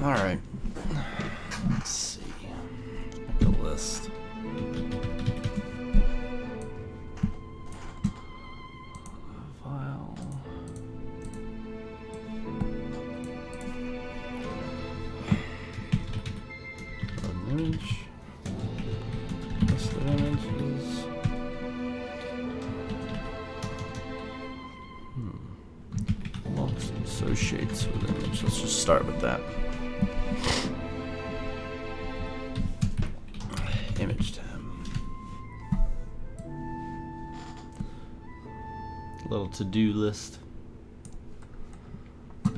Alright. Let's see. Make a list. File. An image. List of images. Looks associates with image. Let's just start with that. Image tab. Little to-do list. I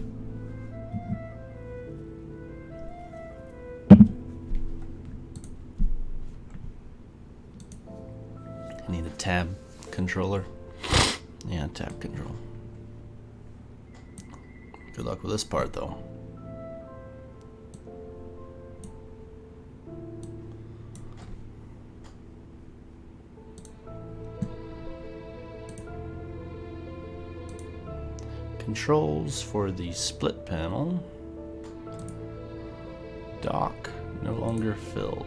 need a tab controller. Yeah, tab control. Good luck with this part though. Controls for the split panel. Dock no longer filled.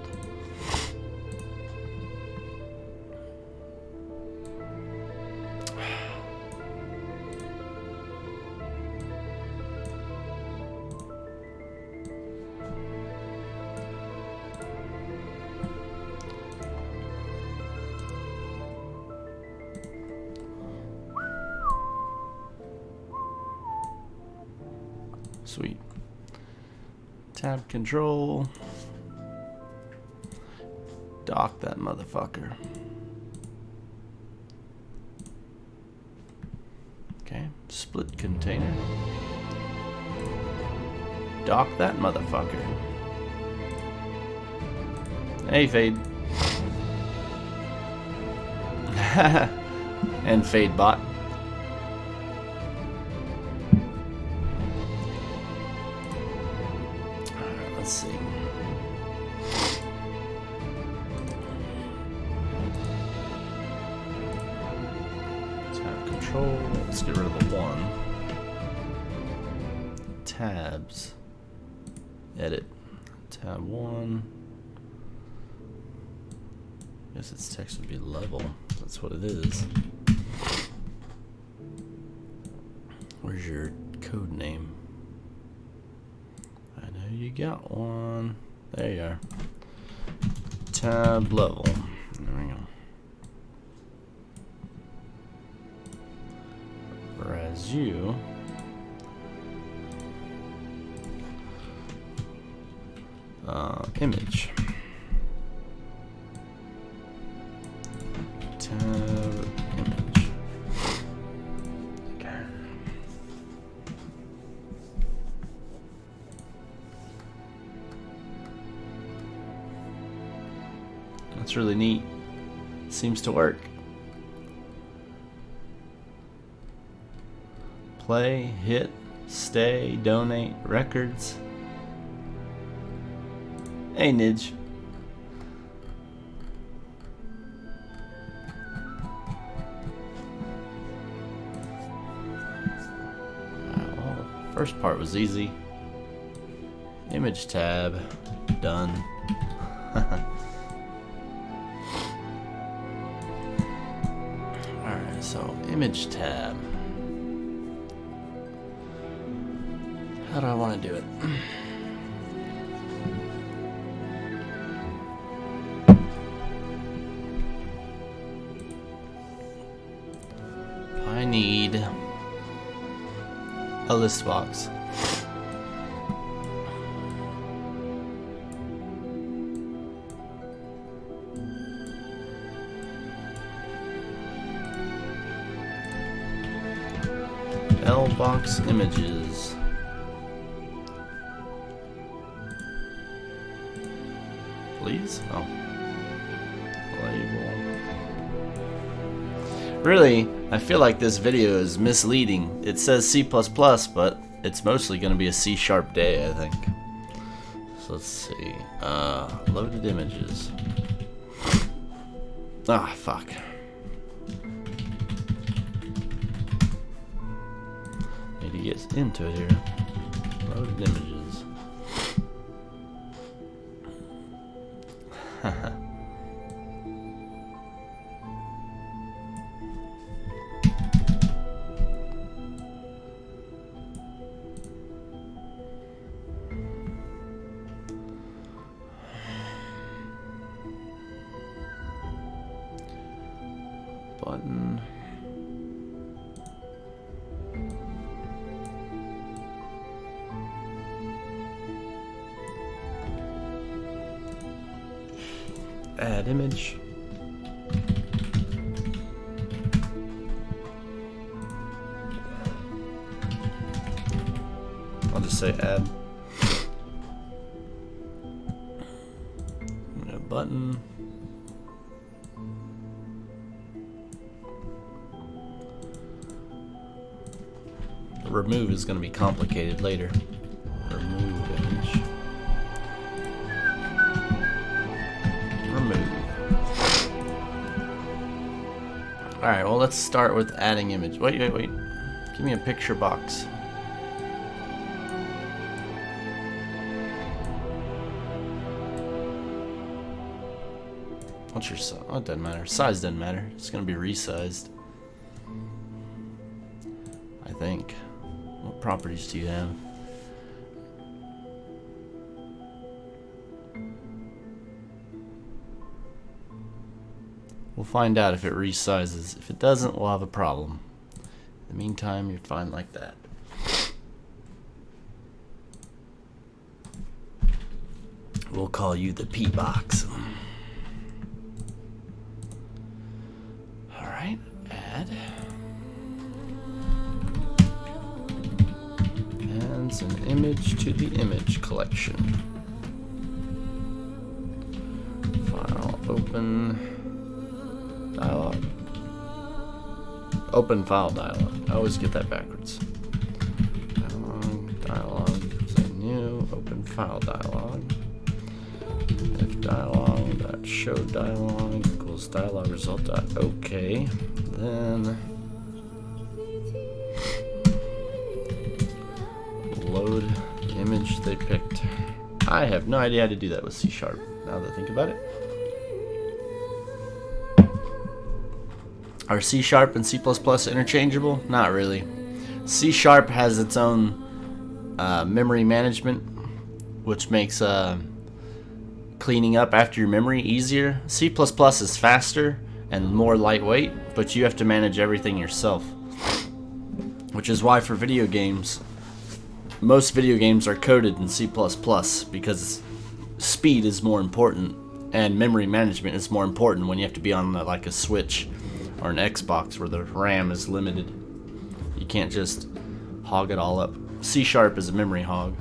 Sweet. Tab control. Dock that motherfucker. Okay. Split container. Dock that motherfucker. Hey, Fade. And Fade bot. Let's see. Tab control. Let's get rid of the one. Tabs. Edit. Tab 1. Guess its text would be level. That's what it is. Where's your code name? I know you got one. There you are. Tab level. There we go. Whereas you image. Tab image. Okay. That's really neat. Seems to work. Play, hit, stay, donate, records. Hey, Nidge. Well, the first part was easy. Image tab, done. Alright, so image tab. How do I want to do it? I need a list box. L box images. Please? Oh. Label. Really, I feel like this video is misleading. It says C++, but it's mostly going to be a C# day, I think. So let's see. Loaded images. Ah, fuck. Need to get into it here. Loaded images. add image. I'll just say add. A button. The remove is going to be complicated later. Remove image. Remove. Alright, well, let's start with adding image. Wait. Give me a picture box. What's your size? Oh, it doesn't matter. Size doesn't matter. It's going to be resized. I think. What properties do you have? We'll find out if it resizes. If it doesn't, we'll have a problem. In the meantime, you're fine like that. We'll call you the P box. Alright, add. Adds an image to the image collection. File open. Dialog. Open file dialog. I always get that backwards. Dialog. Say new. Open file dialog. If dialog dot show dialog equals dialog result dot okay, then load the image they picked. I have no idea how to do that with C#. Now that I think about it. Are C# and C++ interchangeable? Not really. C# has its own memory management, which makes cleaning up after your memory easier. C++ is faster and more lightweight, but you have to manage everything yourself. Which is why for video games, most video games are coded in C++ because speed is more important and memory management is more important when you have to be on like a Switch or an Xbox where the RAM is limited. You can't just hog it all up. C# is a memory hog.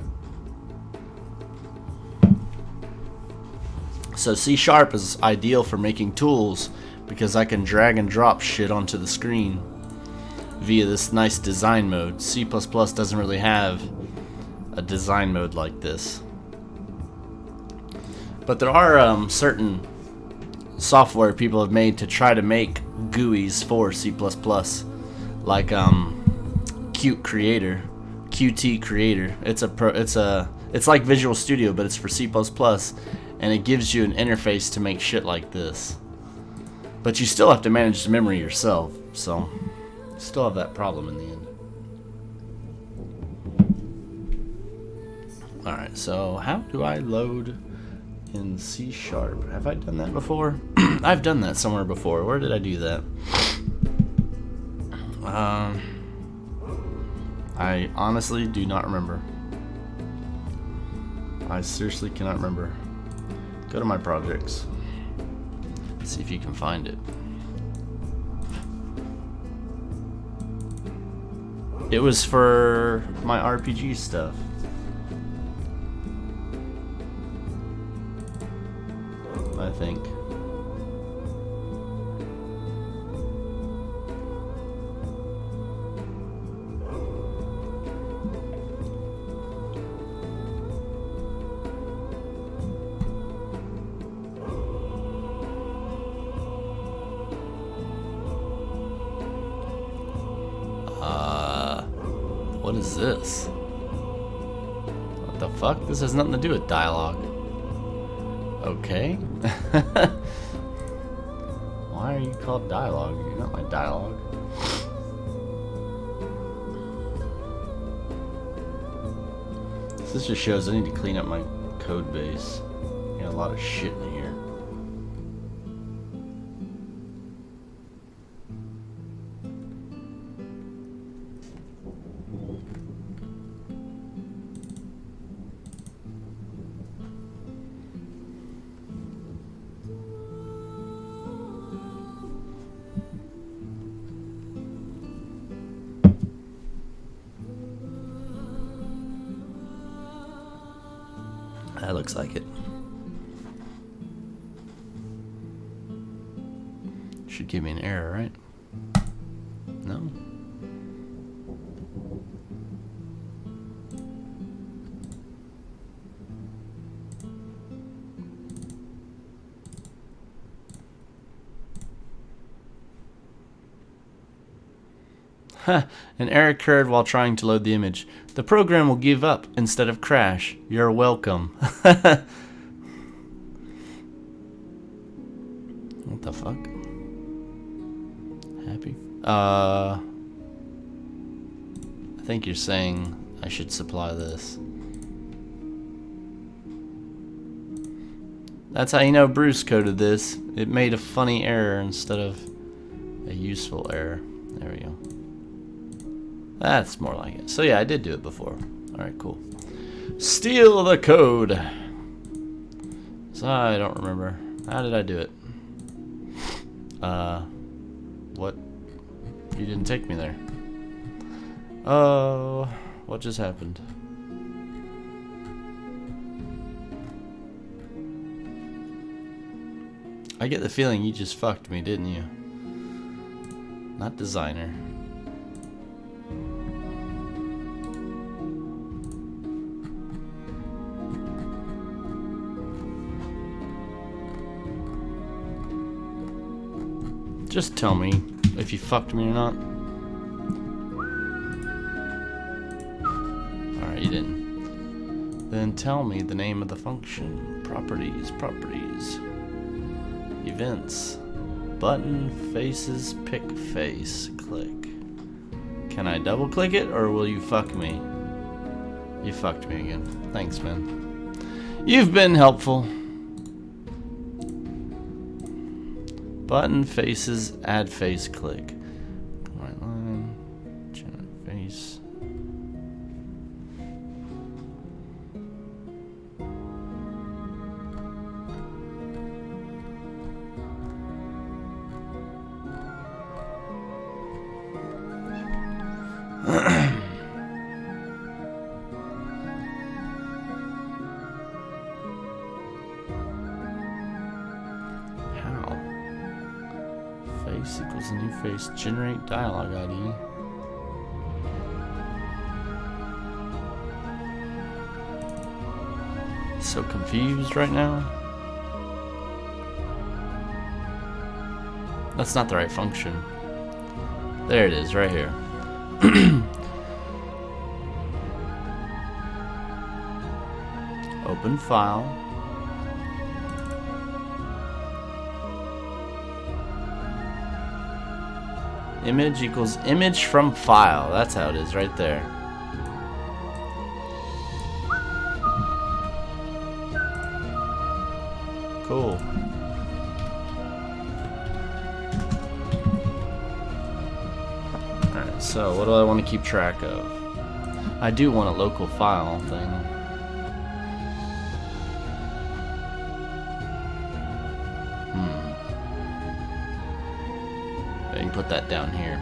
So C# is ideal for making tools because I can drag and drop shit onto the screen via this nice design mode. C++ doesn't really have a design mode like this. But there are certain software people have made to try to make GUIs for C++, like Qt Creator. It's like Visual Studio, but it's for C++, and it gives you an interface to make shit like this. But you still have to manage the memory yourself, so you still have that problem in the end. Alright, so how do I load in C#? Have I done that before? I've done that somewhere before. Where did I do that? I honestly do not remember. I seriously cannot remember. Go to my projects. See if you can find it. It was for my RPG stuff. I think. What is this? What the fuck? This has nothing to do with dialogue. Okay. Why are you called dialogue? You're not my dialogue. This just shows I need to clean up my code base. Got a lot of shit in here. That looks like it. Should give me an error, right? No? An error occurred while trying to load the image. The program will give up instead of crash. You're welcome. What the fuck? Happy? I think you're saying I should supply this. That's how you know Bruce coded this. It made a funny error instead of a useful error. There we go. That's more like it. So yeah, I did do it before. Alright, cool. Steal the code. So I don't remember. How did I do it? What? You didn't take me there. Oh, what just happened? I get the feeling you just fucked me, didn't you? Not designer. Just tell me if you fucked me or not. Alright, you didn't. Then tell me the name of the function. Properties, properties. Events. Button, faces, pick face, click. Can I double click it or will you fuck me? You fucked me again. Thanks, man. You've been helpful. Button, faces, add face, click. Right line, generate face. Face equals a new face. Generate dialogue ID. So confused right now. That's not the right function. There it is, right here. Open file. Image equals image from file. That's how it is right there. Cool. Alright, so what do I want to keep track of? I do want a local file thing. I can put that down here.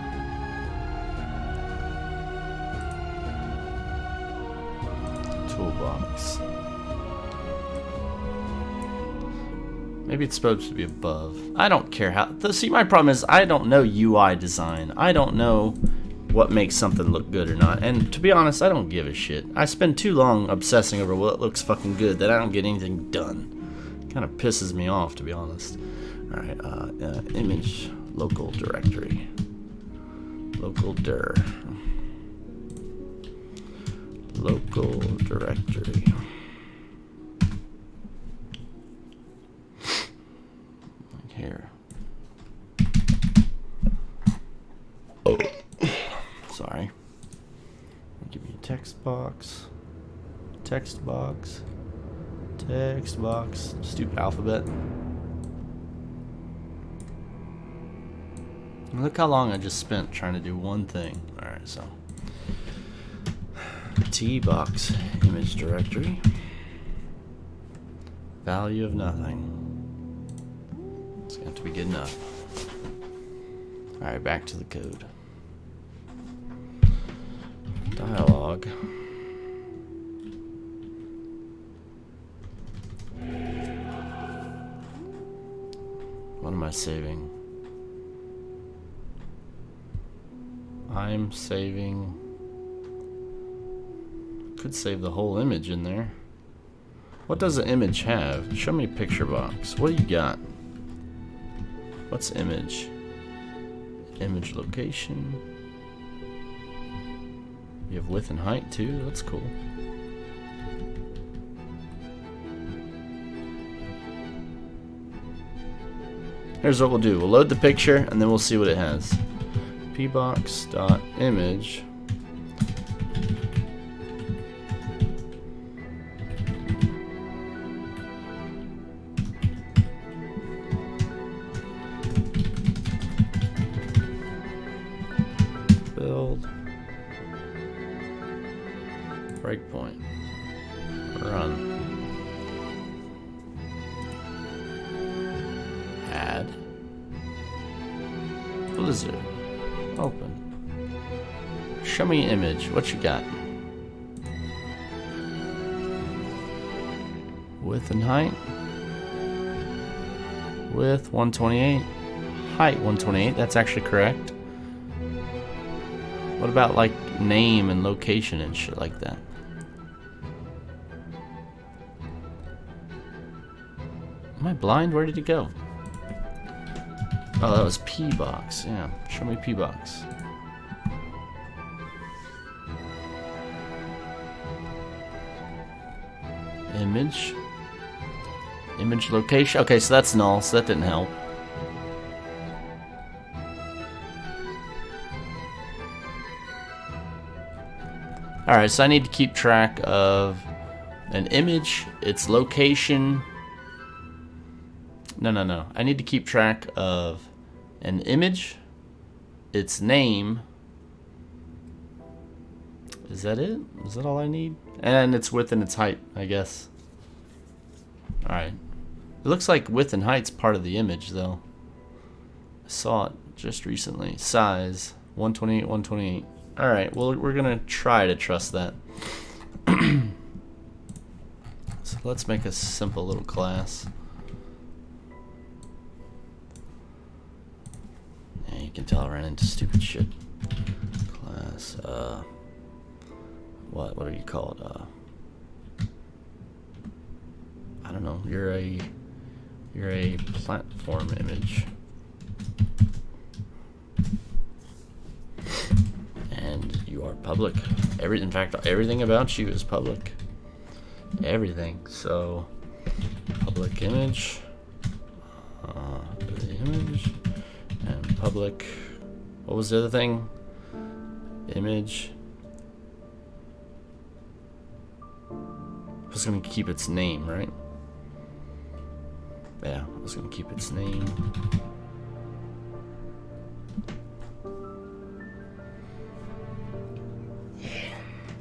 Toolbox. Maybe it's supposed to be above. I don't care how. See, my problem is I don't know UI design. I don't know what makes something look good or not. And to be honest, I don't give a shit. I spend too long obsessing over what looks fucking good that I don't get anything done. Kind of pisses me off, to be honest. Alright, image. Local directory. Local dir. Local directory. Here. Oh. Sorry. Give me a text box. Text box. Text box. Stupid alphabet. Look how long I just spent trying to do one thing. Alright, so T-box image directory. Value of nothing. It's going to have to be good enough. Alright, back to the code. Dialog. What am I saving? I'm saving. Could save the whole image in there. What does an image have? Show me a picture box. What do you got? What's image? Image location. You have width and height too. That's cool. Here's what we'll do. We'll load the picture and then we'll see what it has. pbox.image. Build. Breakpoint. Run. Add. Blizzard. Open. Show me an image. What you got? Width and height. Width 128. Height 128. That's actually correct. What about like name and location and shit like that? Am I blind? Where did it go? Oh, that was pbox. Yeah, show me pbox. Image. Image location. Okay, so that's null, so that didn't help. Alright, so I need to keep track of an image, its location. No. I need to keep track of an image, its name. Is that it? Is that all I need? And its width and its height, I guess. Alright. It looks like width and height's part of the image, though. I saw it just recently. Size, 128, 128. Alright, well, we're gonna try to trust that. So let's make a simple little class. Yeah, you can tell I ran into stupid shit. Class, what are you called? I don't know. You're a platform image. And you are public. In fact, everything about you is public. Everything. So, public image, the image, and public. What was the other thing? Image. I was gonna keep its name, right? Yeah, I was gonna keep its name.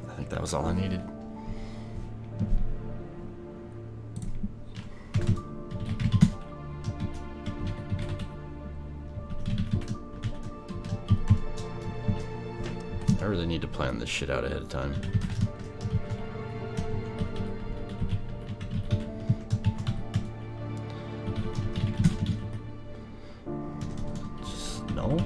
I think that was all I needed. I really need to plan this shit out ahead of time. Just no.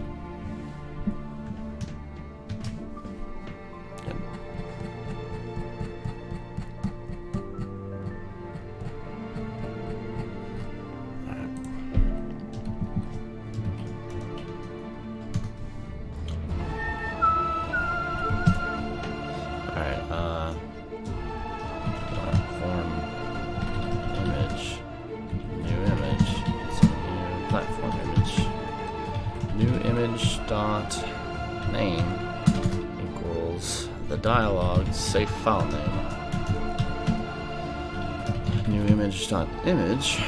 Dot name equals the dialog safe file name. New image dot image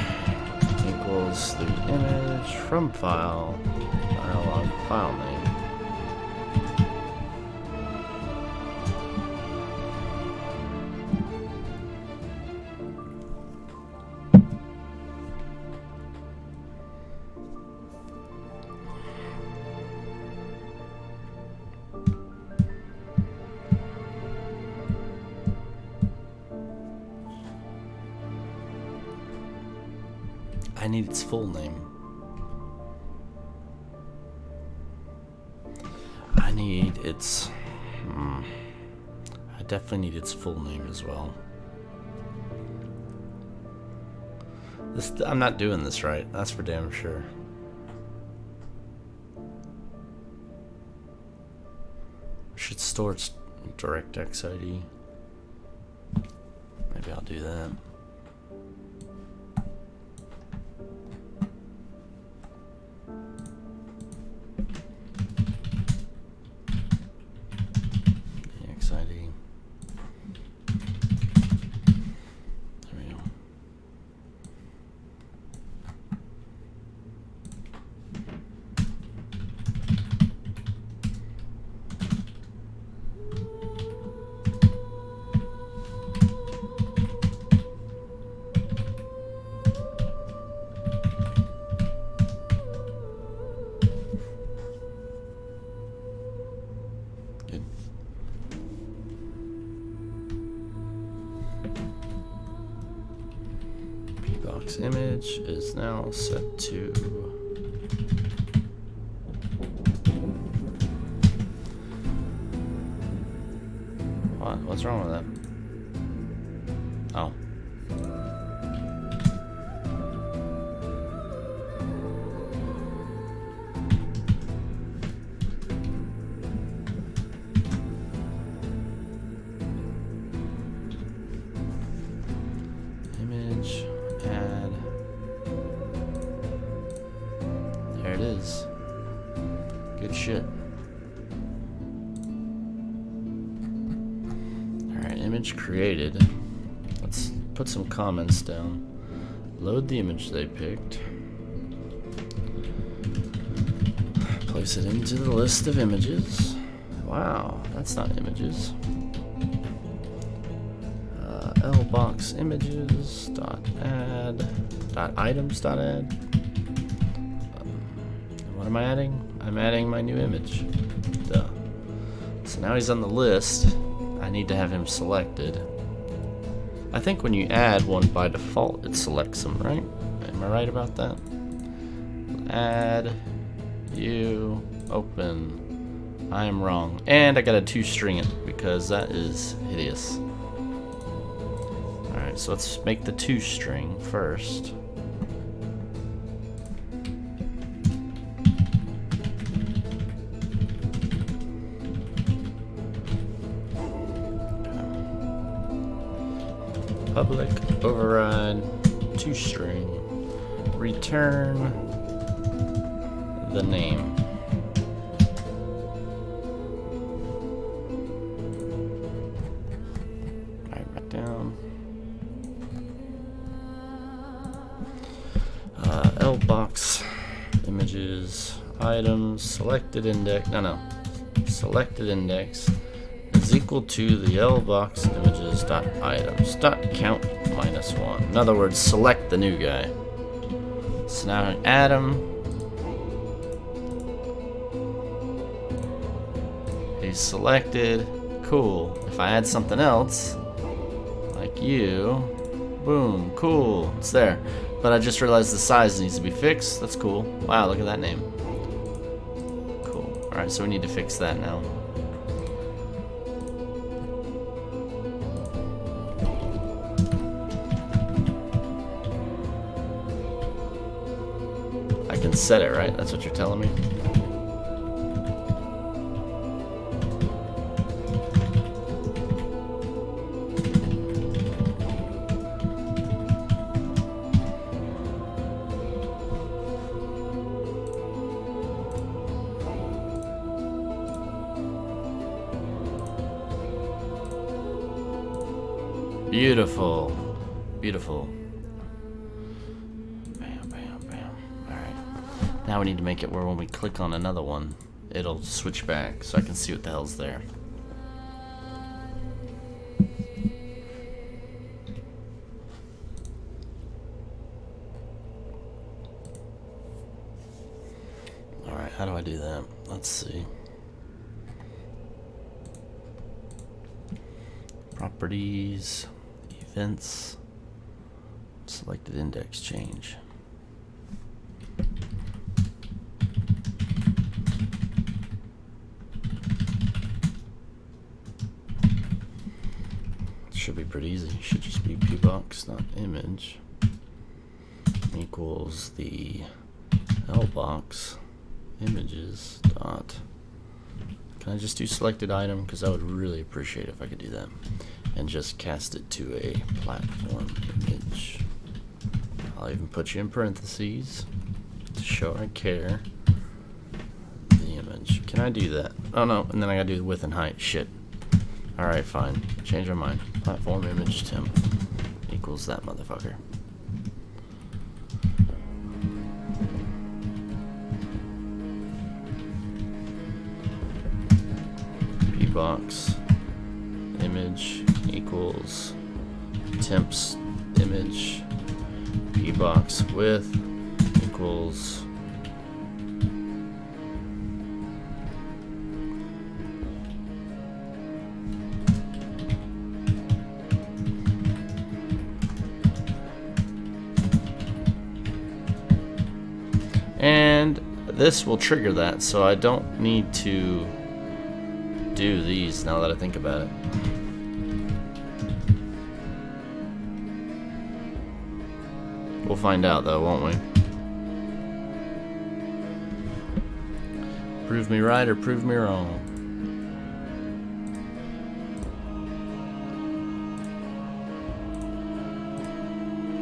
equals the image from file dialog file name. I need its full name. need its... I definitely need its full name as well. I'm not doing this right, that's for damn sure. Should store its DirectX ID. Maybe I'll do that. XID. There we go. Box image is now set to what? What's wrong with that? Oh. Image. Add. There it is. Good shit. Alright, image created. Let's put some comments down. Load the image they picked. Place it into the list of images. Wow, that's not images. Lbox images dot add dot items dot add. What am I adding? I'm adding my new image. Duh. So now he's on the list. I need to have him selected. I think when you add one by default, it selects them, right? Am I right about that? Add you open. I am wrong, and I got a toString it because that is hideous. Alright, so let's make the toString first. Public override toString. Return the name. Alright, back down. Lbox images items selected index selected index is equal to the lbox images dot items dot count -1. In other words, select the new guy. So now I add him. He's selected. Cool. If I add something else like you, boom, cool, it's there. But I just realized the size needs to be fixed. That's cool. Wow, look at that name. Cool. Alright, so we need to fix that now. I can set it, right? That's what you're telling me? Beautiful. Beautiful. Bam, bam, bam. Alright. Now we need to make it where when we click on another one, it'll switch back so I can see what the hell's there. Alright, how do I do that? Let's see. Properties. Events, selected index change. pretty easy. It should just be pbox, not image, equals the lbox images dot. Can I just do selected item? Because I would really appreciate if I could do that. And just cast it to a platform image. I'll even put you in parentheses to show I care. The image. Can I do that? Oh no, and then I gotta do the width and height. Shit. Alright, fine. Change my mind. Platform image temp equals that motherfucker. Pbox image equals temps image pbox width equals and this will trigger that, so I don't need to do these now that I think about it. We'll find out though, won't we? Prove me right or prove me wrong.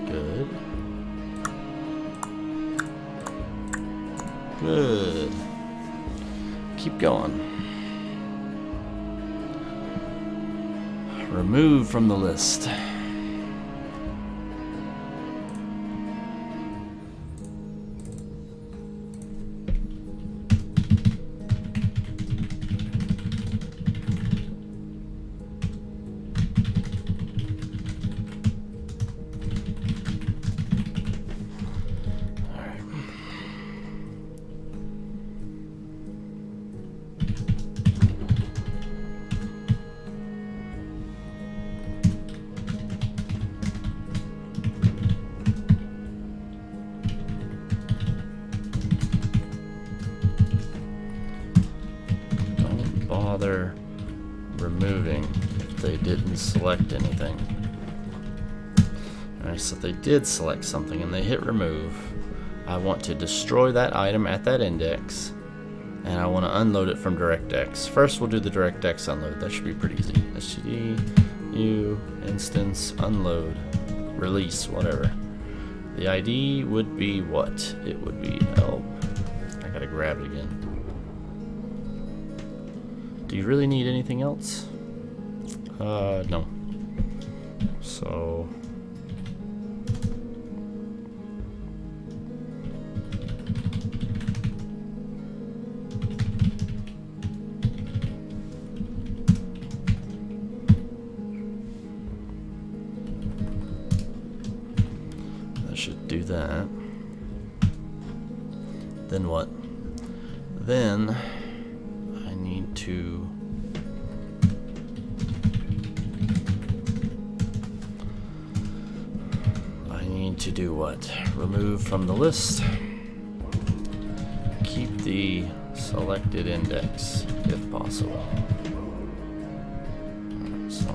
Good. Good. Keep going. Remove from the list. Bother removing if they didn't select anything. Alright, so if they did select something and they hit remove, I want to destroy that item at that index, and I want to unload it from DirectX. First we'll do the DirectX unload. That should be pretty easy. std u instance unload release whatever. The ID would be what? It would be L. I gotta grab it again. Do you really need anything else? No. So that should do that. Then what? Then I need to do what? Remove from the list. Keep the selected index if possible. So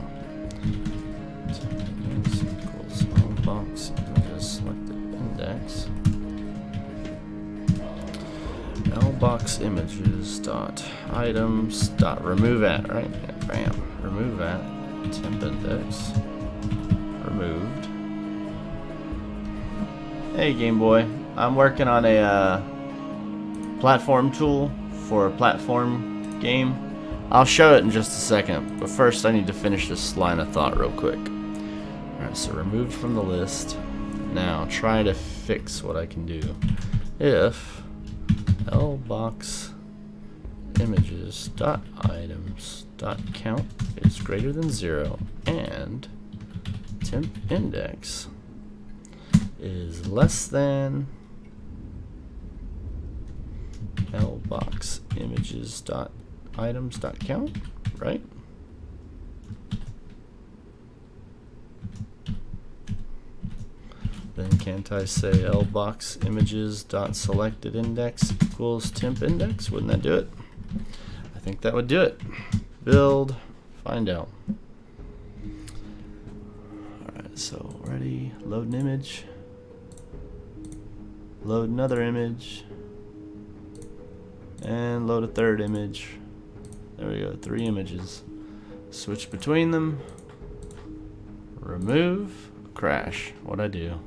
index equals box images selected index. Lbox images dot items dot remove at, right? Yeah, bam. Remove at temp index. Removed. Hey Game Boy, I'm working on a platform tool for a platform game. I'll show it in just a second, but first I need to finish this line of thought real quick. Alright, so removed from the list. Now try to fix what I can do. If lbox images dot items dot count is greater than 0 and temp index is less than lbox images dot items dot count, right? Then can't I say lbox images dot selected index equals temp index? Wouldn't that do it? I think that would do it. Build, find out. Ready, load an image. Load another image. And load a third image. There we go, 3 images. Switch between them. Remove. Crash. What'd I do?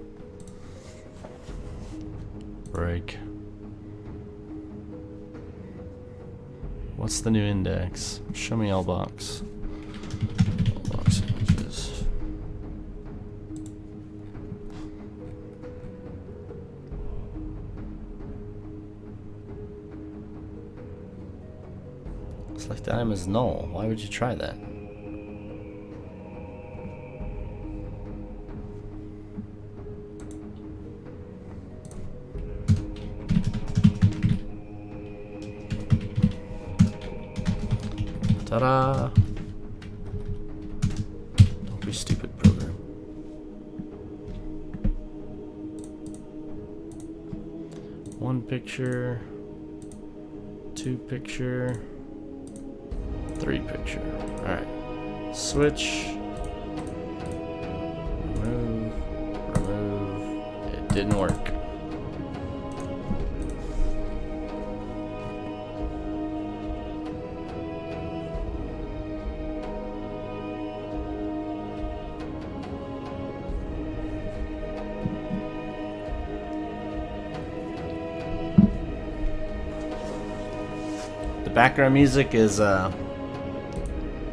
Break. What's the new index? Show me all box. All box images. Select item is null. Why would you try that? Ta-da! Don't be stupid, program. One picture, 2 picture, 3 picture. Alright. Switch. Remove. Remove. It didn't work. The background music is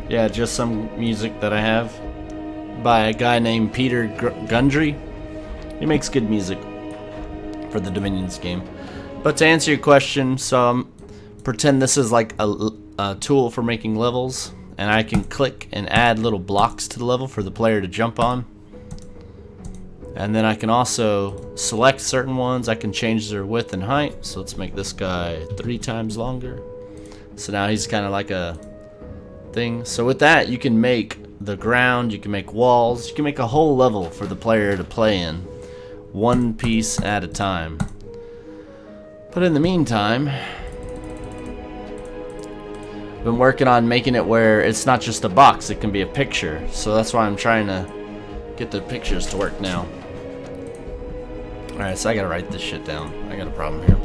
yeah, just some music that I have by a guy named Peter Gundry. He makes good music for the Dominions game. But to answer your question, so pretend this is like a tool for making levels, and I can click and add little blocks to the level for the player to jump on. And then I can also select certain ones. I can change their width and height. So let's make this guy 3 times longer. So now he's kind of like a thing. So with that, you can make the ground, you can make walls, you can make a whole level for the player to play in, one piece at a time. But in the meantime, I've been working on making it where it's not just a box, it can be a picture. So that's why I'm trying to get the pictures to work now. Alright, so I gotta write this shit down. I got a problem here.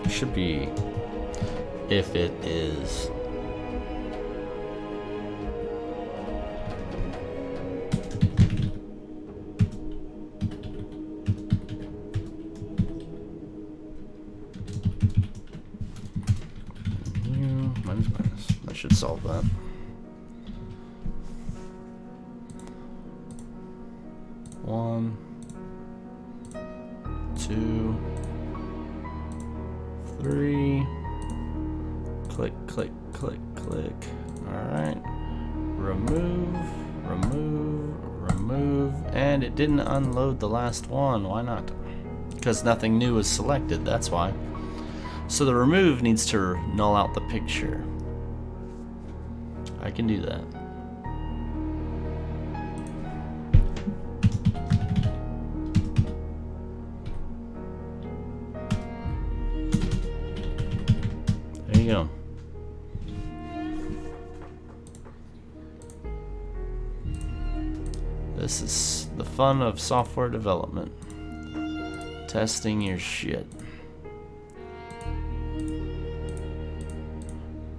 Should be if it is. Minus. That should solve that. One, 2, 3. Click, click, click, click. Alright. Remove, remove, remove. And it didn't unload the last one. Why not? Because nothing new was selected, that's why. So the remove needs to null out the picture. I can do that. There you go. This is the fun of software development. Testing your shit.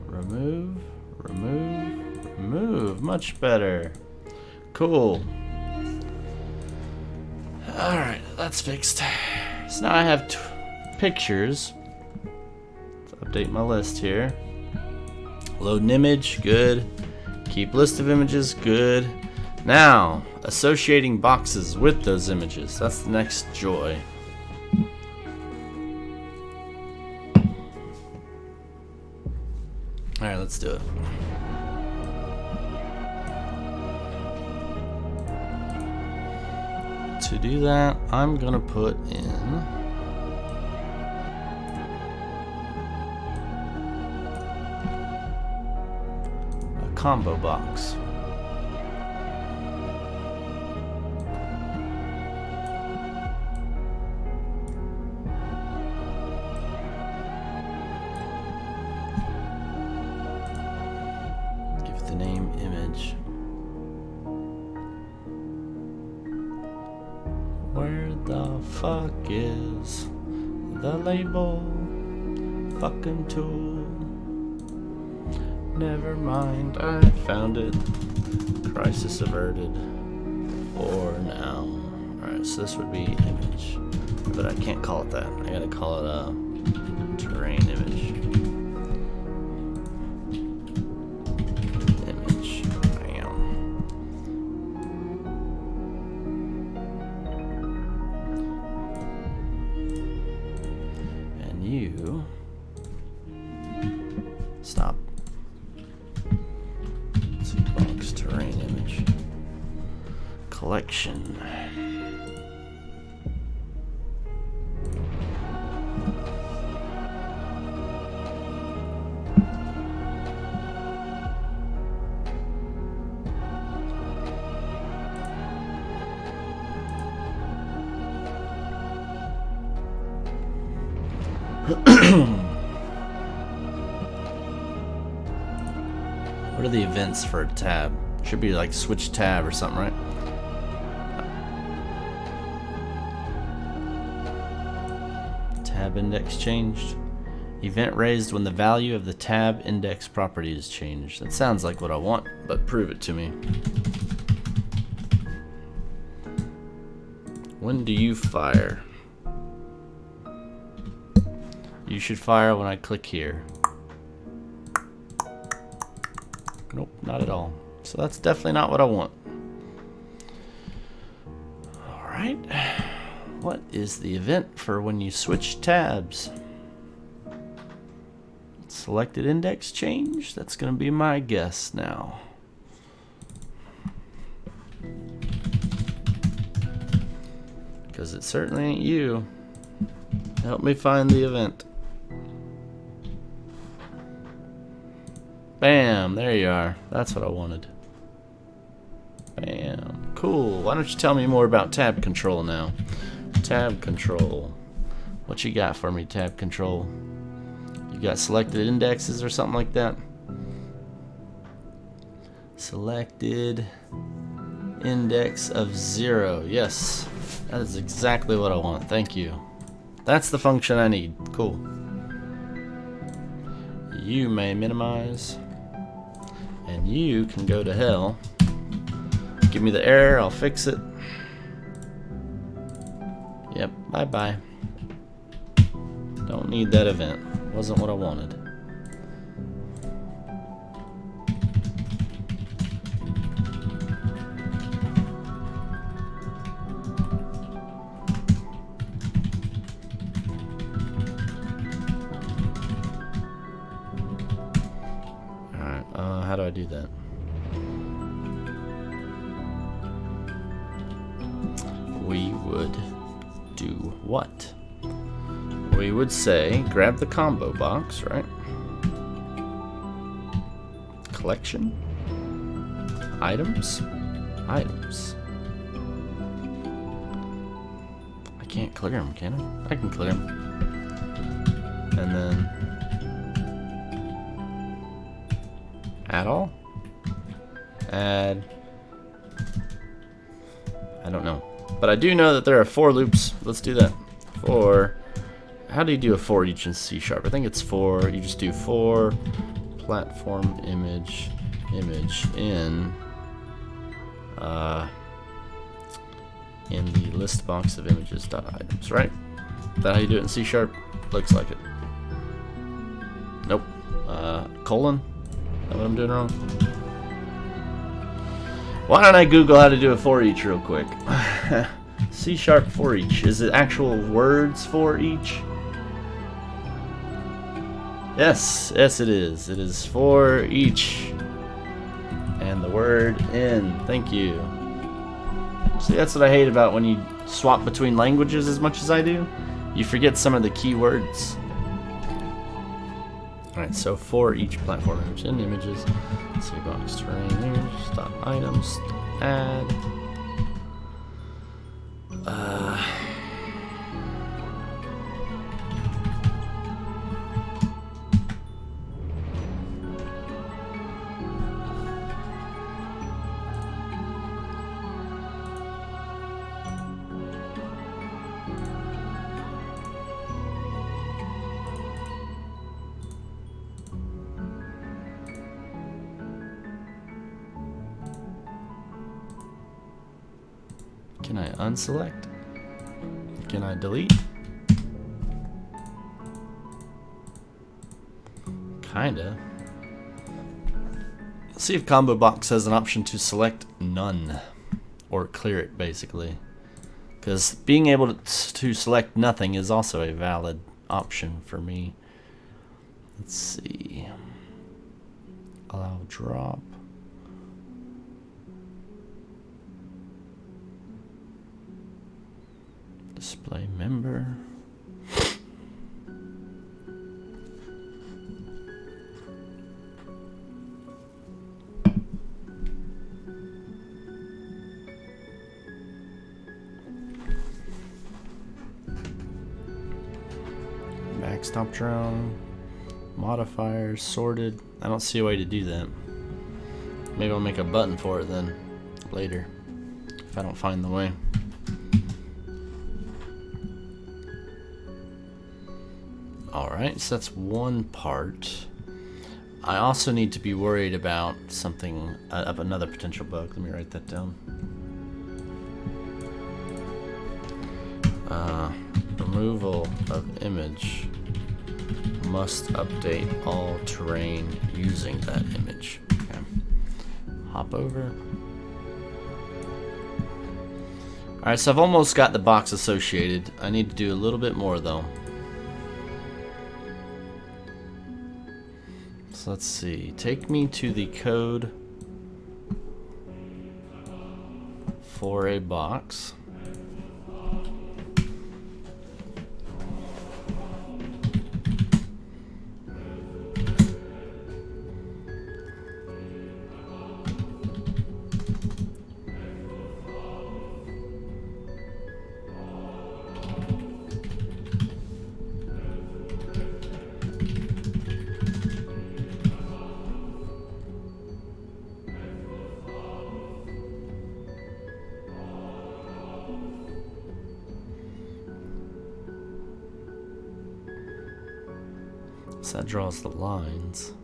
Remove, remove, remove. Much better. Cool. Alright, that's fixed. So now I have pictures. Let's update my list here. Load an image, good. Keep list of images, good. Now, associating boxes with those images. That's the next joy. Alright, let's do it. To do that, I'm gonna put in a combo box. Give it the name image. Where the fuck is the label? Fucking tool. Never mind, I found it. Crisis averted. For now. Alright, so this would be image. But I can't call it that. I gotta call it a terrain image. Image. Bam. And you stop. Box terrain image. Collection. What are the events for a tab? Should be like switch tab or something, right? Tab index changed. Event raised when the value of the tab index property is changed. That sounds like what I want, but prove it to me. When do you fire? You should fire when I click here. Nope, not at all. So that's definitely not what I want. Alright. What is the event for when you switch tabs? Selected index change? That's going to be my guess now. Because it certainly ain't you. Help me find the event. Bam, there you are. That's what I wanted. Bam, cool. Why don't you tell me more about tab control now? Tab control. What you got for me, tab control? You got selected indexes or something like that? Selected index of 0. Yes, that is exactly what I want. Thank you. That's the function I need. Cool. You may minimize. And you can go to hell. Give me the error, I'll fix it. Yep, bye-bye. Don't need that event. Wasn't what I wanted. Alright, how do I do that? We would do what? We would say, grab the combo box, right? Collection. Items. Items. I can't clear them, can I? I can clear them. And then add all? Add. I don't know. But I do know that there are for loops. Let's do that. For. How do you do a for each in C#? I think it's for. You just do for platform image in the list box of images.items, right? Is that how you do it in C#? Looks like it. Nope. Colon? Is that what I'm doing wrong? Why don't I Google how to do a for each real quick? C# for each. Is it actual words for each? Yes, yes it is. It is for each. And the word in. Thank you. See, that's what I hate about when you swap between languages as much as I do. You forget some of the key words. Alright, so for each platform image in images, box terrain image, dot items, add. Can I unselect? Can I delete? Kinda. Let's see if Combo Box has an option to select none. Or clear it, basically. Because being able to select nothing is also a valid option for me. Let's see. Allow drop. Display member. Backstop drone. Modifiers, sorted. I don't see a way to do that. Maybe I'll make a button for it then later if I don't find the way. Alright, so that's one part. I also need to be worried about something, of another potential bug. Let me write that down. Removal of image must update all terrain using that image. Okay. Hop over. Alright, so I've almost got the box associated. I need to do a little bit more though. So let's see. Take me to the code for a box. So that draws the lines.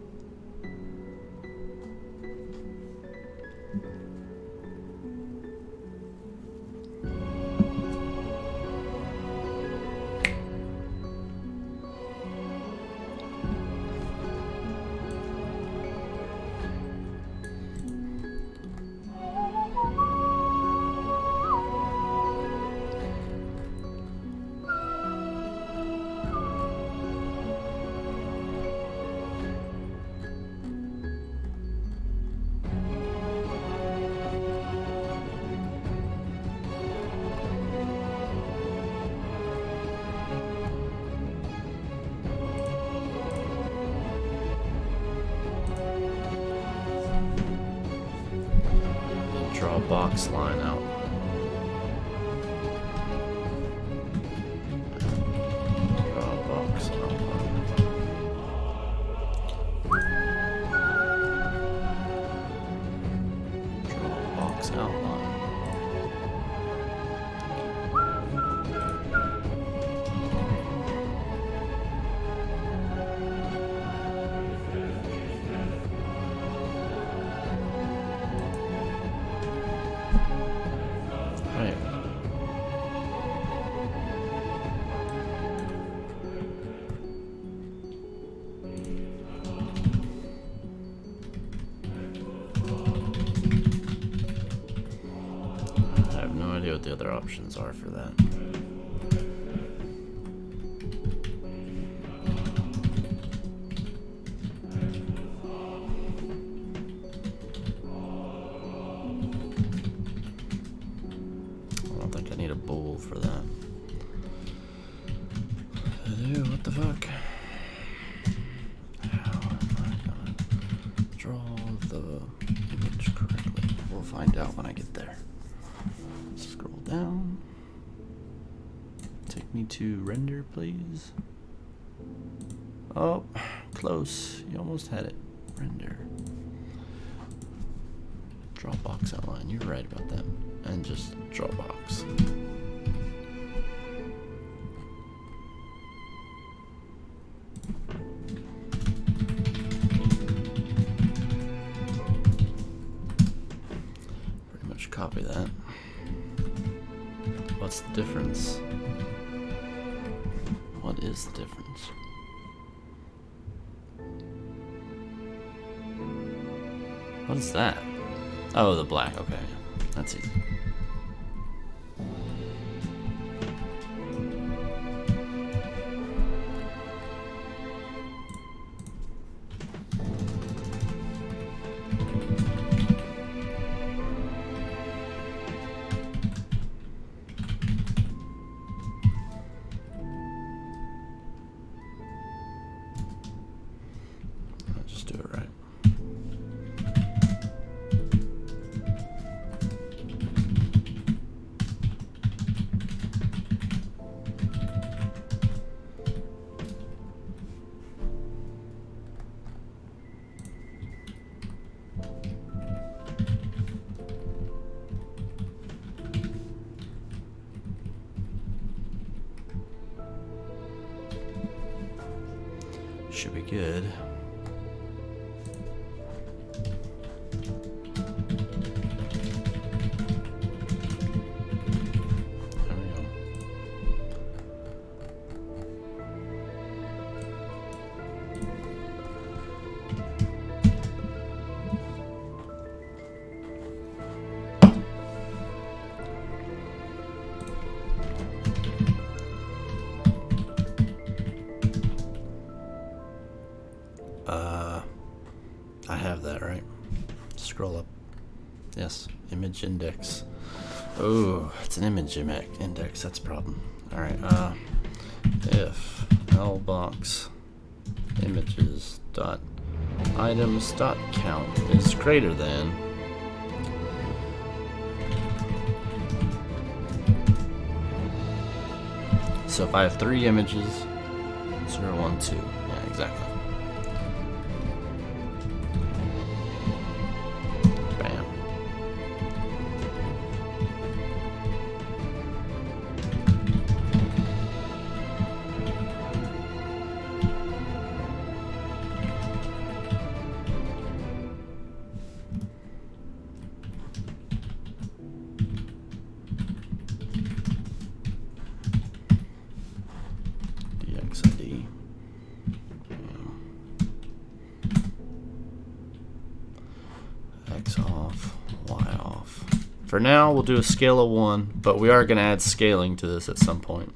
Draw a box line out. Draw a box outline. Draw a box outline. What the other options are for that. I don't think I need a bool for that. What the fuck? out when I get there. Scroll down. Take me to render, please. Oh, close. You almost had it. Render. Draw box outline. You're right about that. And just draw box. Pretty much copy that. What's the difference? What is the difference? What is that? Oh, the black. Okay, that's easy. I'll just do it right. Should be good. There we go. I have that, right? Scroll up. Yes, image index. Oh, it's an image index. That's a problem. All right. If lbox images dot items dot count is greater than so if I have 3 images, 0, 1, 2. Yeah, exactly. Bam. DXID. X off, Y off. For now, we'll do a scale of 1, but we are going to add scaling to this at some point.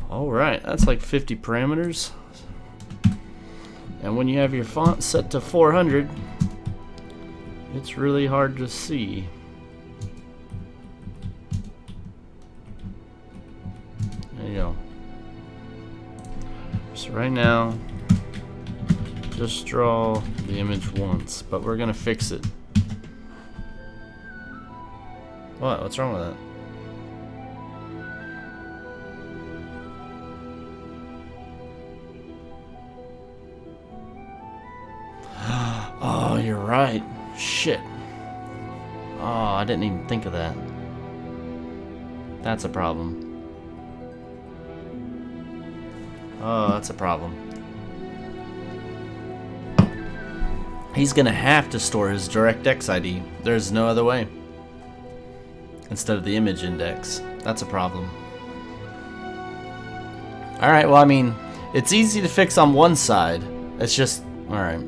Alright, that's like 50 parameters. And when you have your font set to 400, it's really hard to see. There you go. So right now, just draw the image once, but we're gonna fix it. What? What's wrong with that? Oh, you're right. Shit. Oh, I didn't even think of that. That's a problem. Oh, that's a problem. He's gonna have to store his DirectX ID. There's no other way. Instead of the image index. That's a problem. Alright, well, I mean, it's easy to fix on one side. It's just... Alright.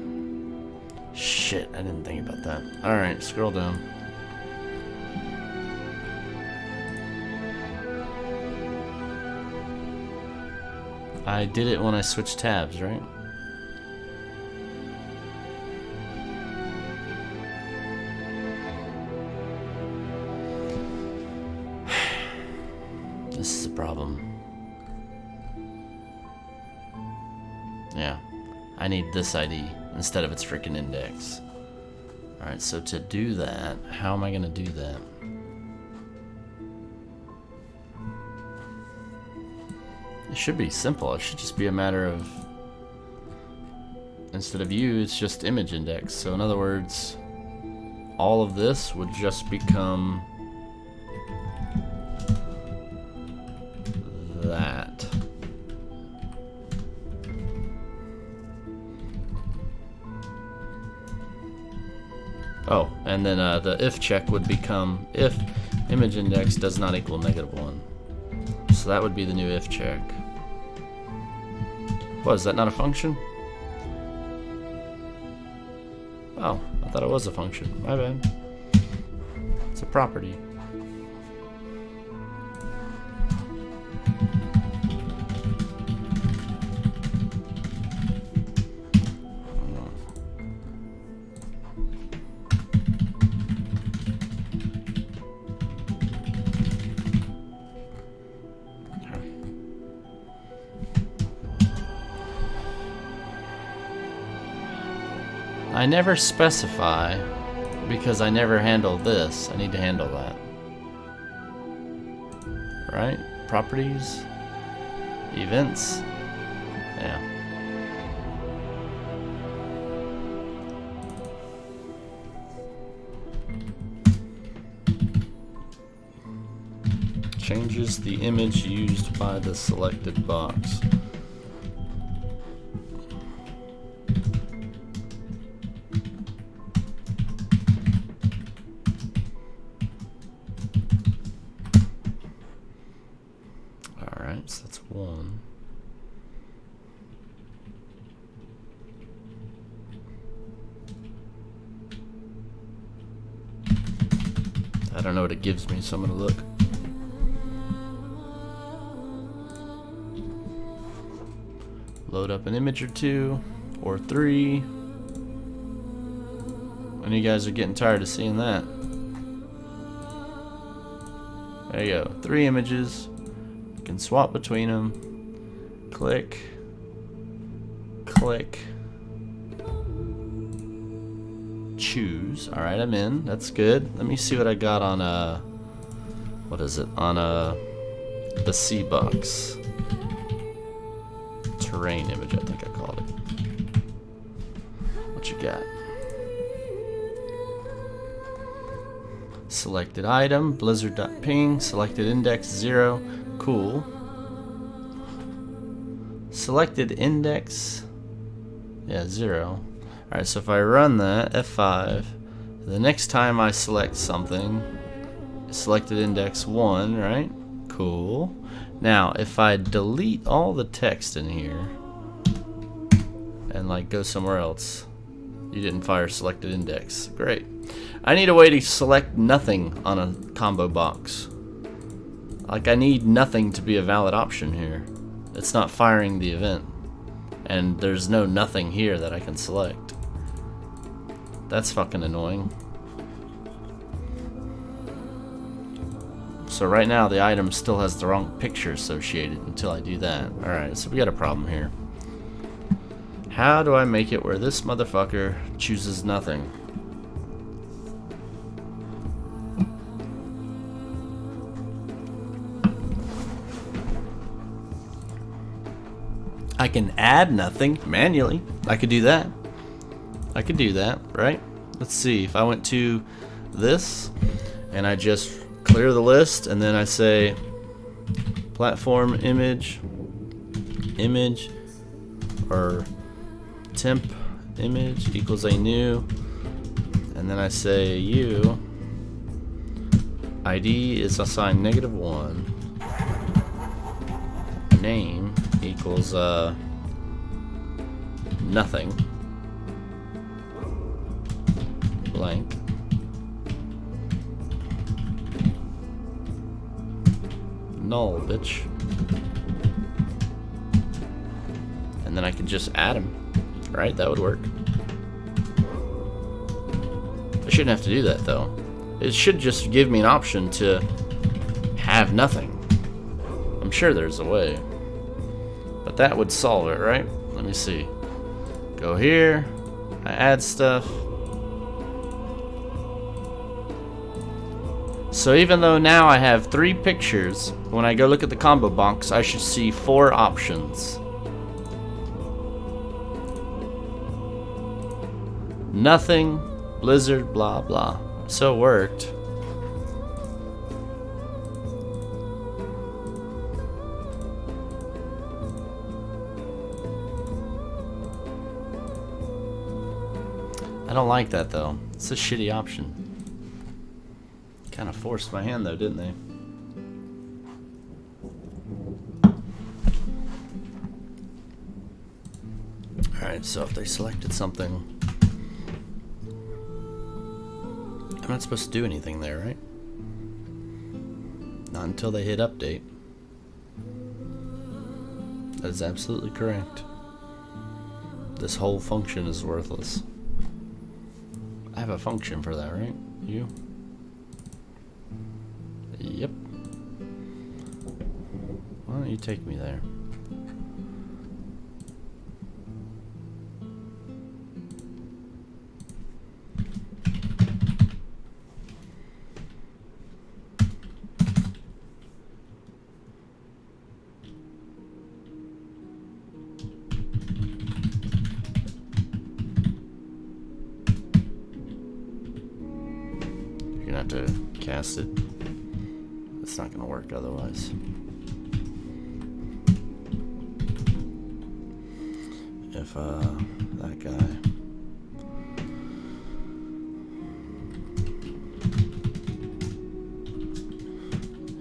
Shit, I didn't think about that. Alright, scroll down. I did it when I switched tabs, right? problem. Yeah, I need this ID instead of its freaking index. Alright, so to do that, how am I going to do that? It should be simple. It should just be a matter of, instead of U, it's just image index. So in other words, all of this would just become that. Oh, and then the if check would become if image index does not equal -1. So that would be the new if check. What, is that not a function? Oh, I thought it was a function. My bad. It's a property. I never specify because I never handle this. I need to handle that. Right? Properties? Events? Yeah. Changes the image used by the selected box. So that's 1. I don't know what it gives me, so I'm gonna look. Load up an image or 2 or 3. And you guys are getting tired of seeing that. There you go, 3 images. Can swap between them. Click, click, choose. All right, I'm in. That's good. Let me see what I got on what is it? On the C box. Terrain image, I think I called it. What you got? Selected item, blizzard.ping, selected index 0. Cool. Selected index, yeah, 0. Alright, so if I run that, F5, the next time I select something, selected index 1, right? Cool. Now, if I delete all the text in here and like go somewhere else, you didn't fire selected index. Great. I need a way to select nothing on a combo box. Like, I need nothing to be a valid option here. It's not firing the event. And there's no nothing here that I can select. That's fucking annoying. So right now the item still has the wrong picture associated until I do that. Alright, so we got a problem here. How do I make it where this motherfucker chooses nothing? I can add nothing manually. I could do that. I could do that, right? Let's see. If I went to this and I just clear the list and then I say platform image or temp image equals a new, and then I say u ID is assigned -1, name equals nothing, blank, null, bitch. And then I can just add them, right? That would work. I shouldn't have to do that though. It should just give me an option to have nothing. I'm I'm sure there's a way. But that would solve it, right? Let me see. Go here. I add stuff. So even though now I have 3 pictures, when I go look at the combo box, I should see 4 options. Nothing, Blizzard, blah blah. So it worked. I don't like that though. It's a shitty option. Kind of forced my hand though, didn't they? Alright, so if they selected something, I'm not supposed to do anything there, right? Not until they hit update. That is absolutely correct. This whole function is worthless. I have a function for that, right? You? Yep. Why don't you take me there? You're gonna have to cast it. It's not gonna work otherwise. If that guy.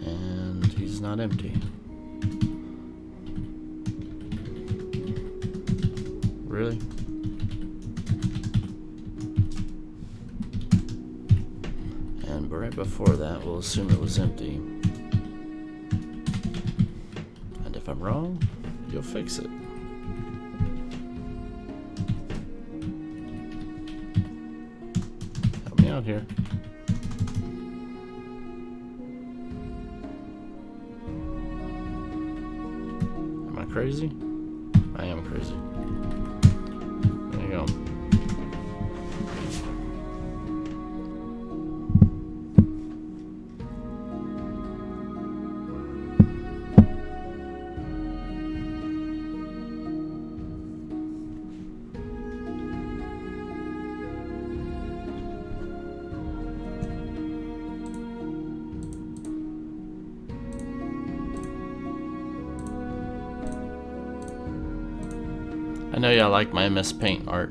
And he's not empty. Really? And right before that, we'll assume it was empty. And if I'm wrong, you'll fix it. Help me out here. Am I crazy? I am crazy. There you go. I know y'all like my MS Paint art.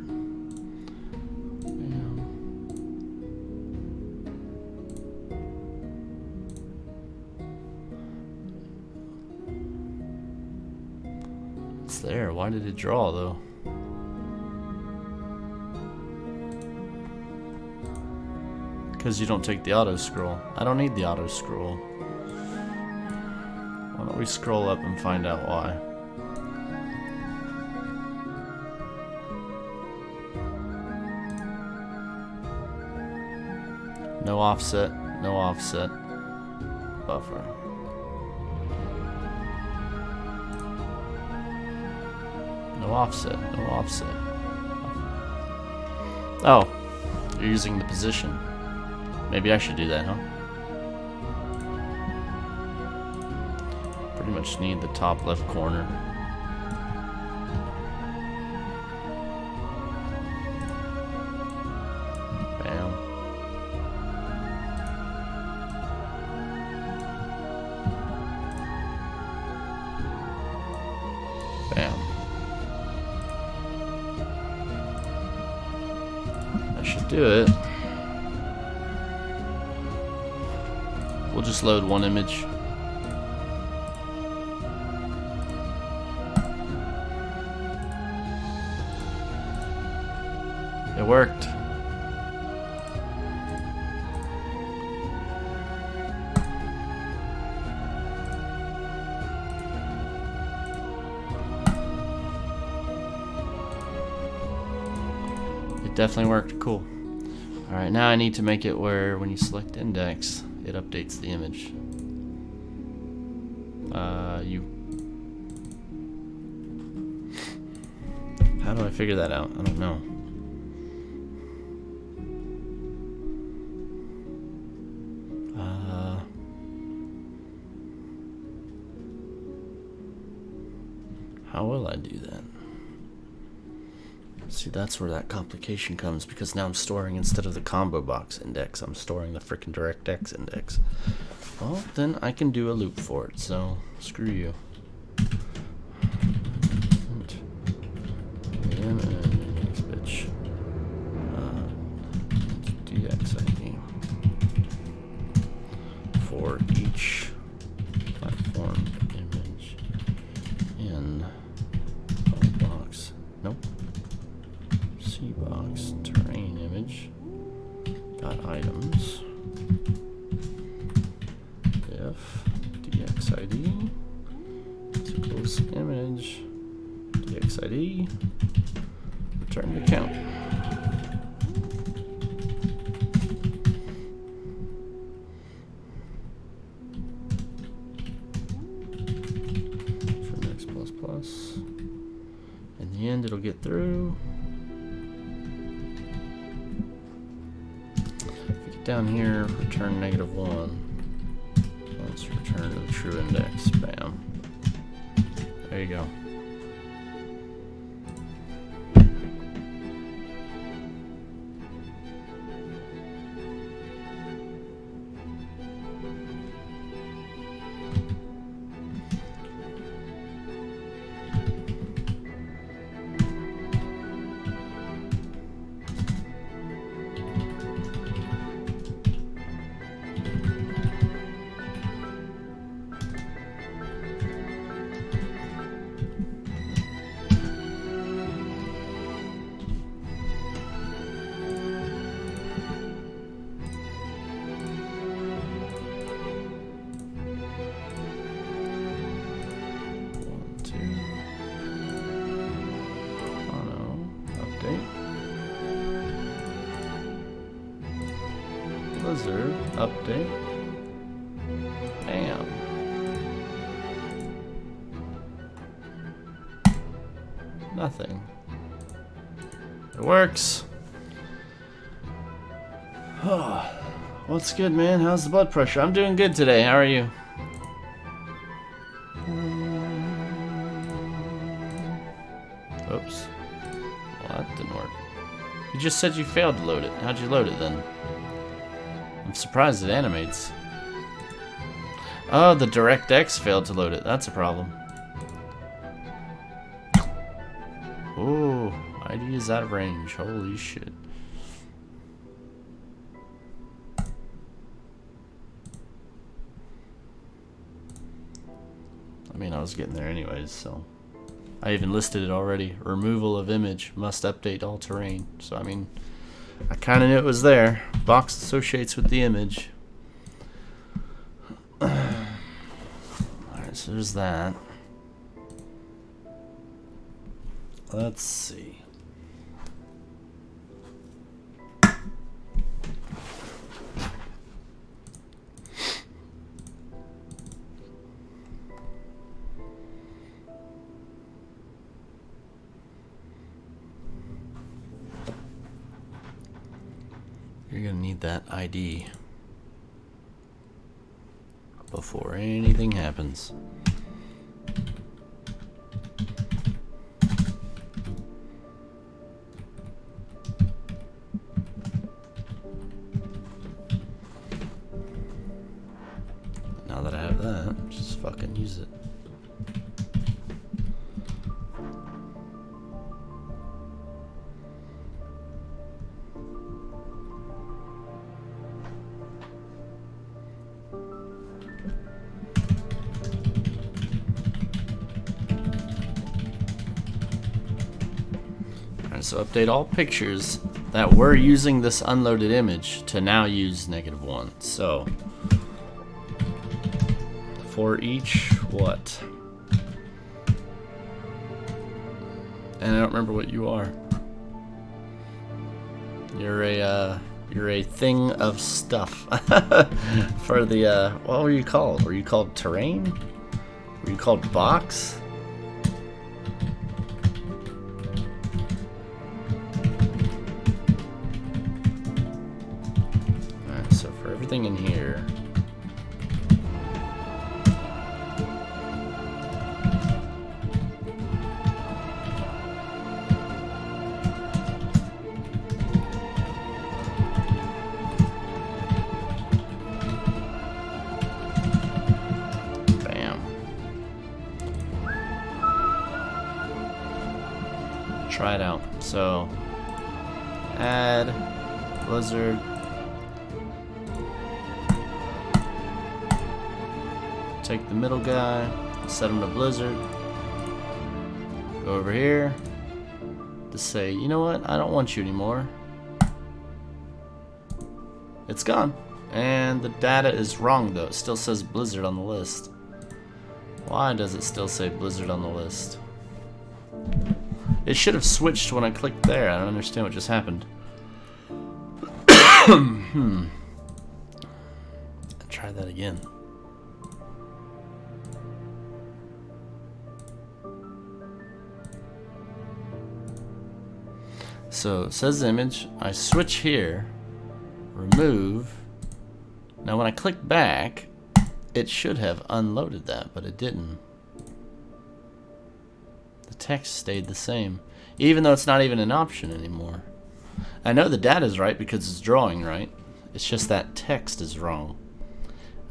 It's there. Why did it draw though? Because you don't take the auto scroll. I don't need the auto scroll. Why don't we scroll up and find out why? No offset, no offset, buffer. No offset, no offset. Oh, you're using the position. Maybe I should do that, huh? Pretty much need the top left corner. Bam. That should do it. We'll just load one image. It worked. Definitely worked. Cool. Alright, now I need to make it where when you select index, it updates the image. You. How do I figure that out? I don't know. How will I do that? See, that's where that complication comes, because now I'm storing, instead of the combo box index, I'm storing the frickin' DirectX index. Well, then I can do a loop for it, so screw you. Next bitch. DXID for each platform image in box. Nope. C box terrain image. Got items. If DXID equals image DXID, return the count. For X++. In the end, it'll get through. If we get down here, return -1. Let's return to the true index. Bam. There you go. Blizzard update. Bam. Nothing. It works. Oh, what's good, man? How's the blood pressure? I'm doing good today. How are you? Oops. Well, that didn't work. You just said you failed to load it. How'd you load it then? I'm surprised it animates. Oh, the DirectX failed to load it. That's a problem. Ooh, ID is out of range. Holy shit. I mean, I was getting there anyways, so. I even listed it already. Removal of image. Must update all terrain. So, I mean, I kind of knew it was there. Box associates with the image. Alright, so there's that. Let's see. You're gonna need that ID before anything happens. Now that I have that, just fucking use it. So update all pictures that were using this unloaded image to now use -1. So for each what? And I don't remember what you are. You're a thing of stuff for the what were you called? Were you called terrain? Were you called box? Alright, so for everything in here. Try it out. So, add Blizzard. Take the middle guy, set him to Blizzard. Go over here to say, you know what? I don't want you anymore. It's gone. And the data is wrong though. It still says Blizzard on the list. Why does it still say Blizzard on the list? It should have switched when I clicked there. I don't understand what just happened. Try that again. So it says image. I switch here. Remove. Now when I click back, it should have unloaded that, but it didn't. Text stayed the same, even though it's not even an option anymore. I know the data is right because it's drawing right. It's just that text is wrong.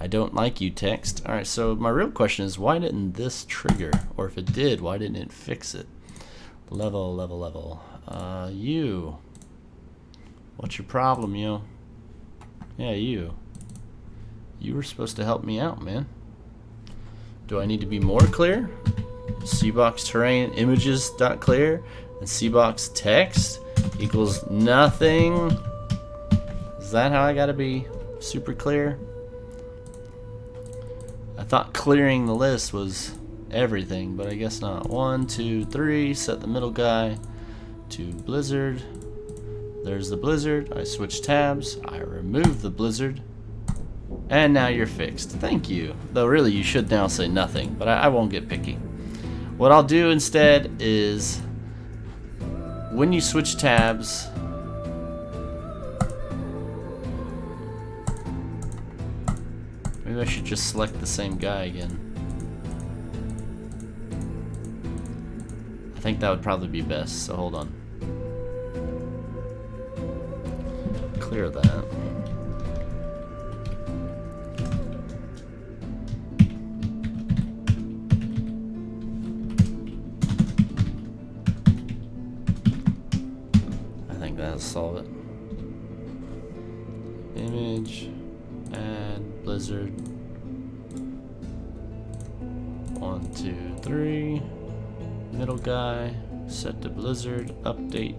I don't like you, text. Alright, so my real question is, why didn't this trigger? Or if it did, why didn't it fix it? Level. You. What's your problem, yo? Yeah, you. You were supposed to help me out, man. Do I need to be more clear? cbox terrain images dot clear and cbox text equals nothing. Is that how I gotta be super clear? I thought clearing the list was everything, but I guess not. 1, 2, 3, set the middle guy to Blizzard. There's the Blizzard. I switch tabs. I remove the Blizzard. And now you're fixed. Thank you. Though really you should now say nothing, but I won't get picky. What I'll do instead is, when you switch tabs, maybe I should just select the same guy again. I think that would probably be best, so hold on. Clear that. That'll solve it. Image, add Blizzard. 1, 2, 3. Middle guy, set to Blizzard, update.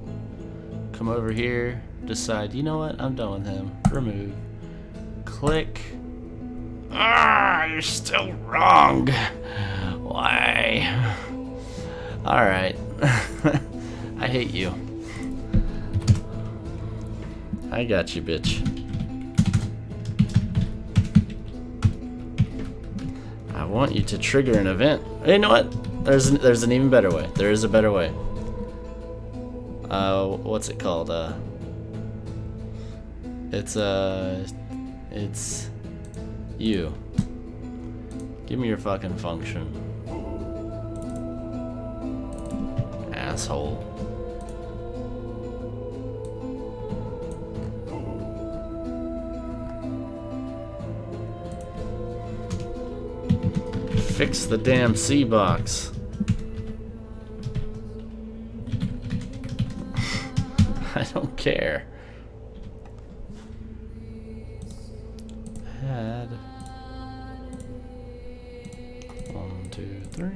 Come over here, decide, you know what, I'm done with him. Remove. Click. Ah, you're still wrong. Why? Alright. I hate you. I got you, bitch. I want you to trigger an event. You know what? There's an even better way. There is a better way. What's it called? It's you. Give me your fucking function. Asshole. Fix the damn C box. I don't care. Add 1, 2, 3.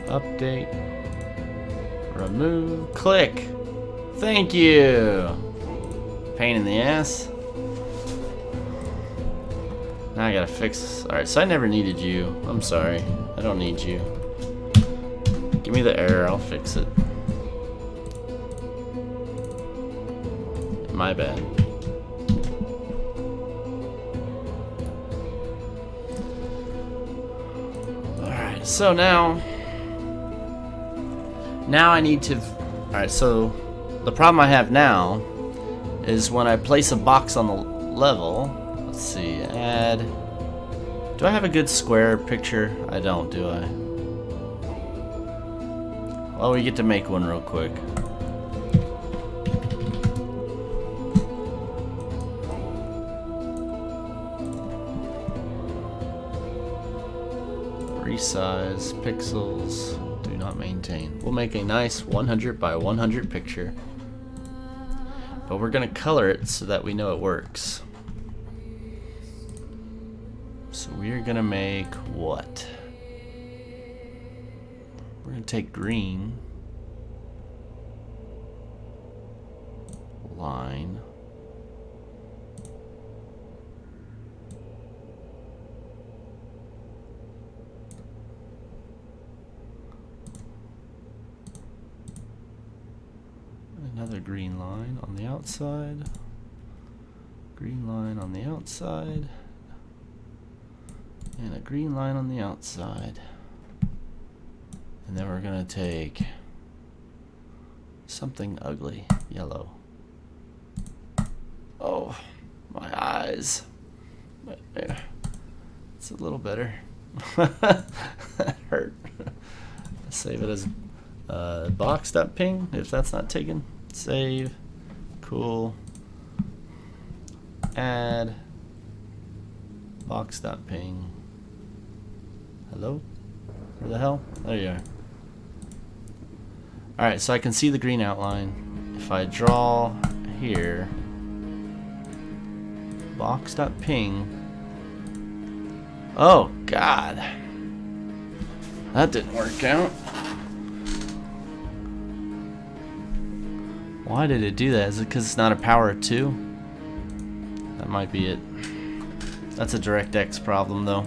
Update. Remove. Click. Thank you. Pain in the ass. Now I gotta fix this. Alright, so I never needed you. I'm sorry. I don't need you. Give me the error, I'll fix it. My bad. So now I need to... Alright, so the problem I have now is when I place a box on the level... Let's see, add... Do I have a good square picture? I don't, do I? Well, we get to make one real quick. Resize, pixels, do not maintain. We'll make a nice 100 by 100 picture. But we're gonna color it so that we know it works. So we're gonna make what? We're gonna take green, line, another green line on the outside, green line on the outside, and a green line on the outside. And then we're gonna take something ugly, yellow. Oh, my eyes. It's a little better. That hurt. Save it as box.ping if that's not taken. Save. Cool. Add. Box.ping. Hello? Where the hell? There you are. Alright, so I can see the green outline. If I draw here, box.ping. Oh, God. That didn't work out. Why did it do that? Is it because it's not a power of 2? That might be it. That's a DirectX problem, though.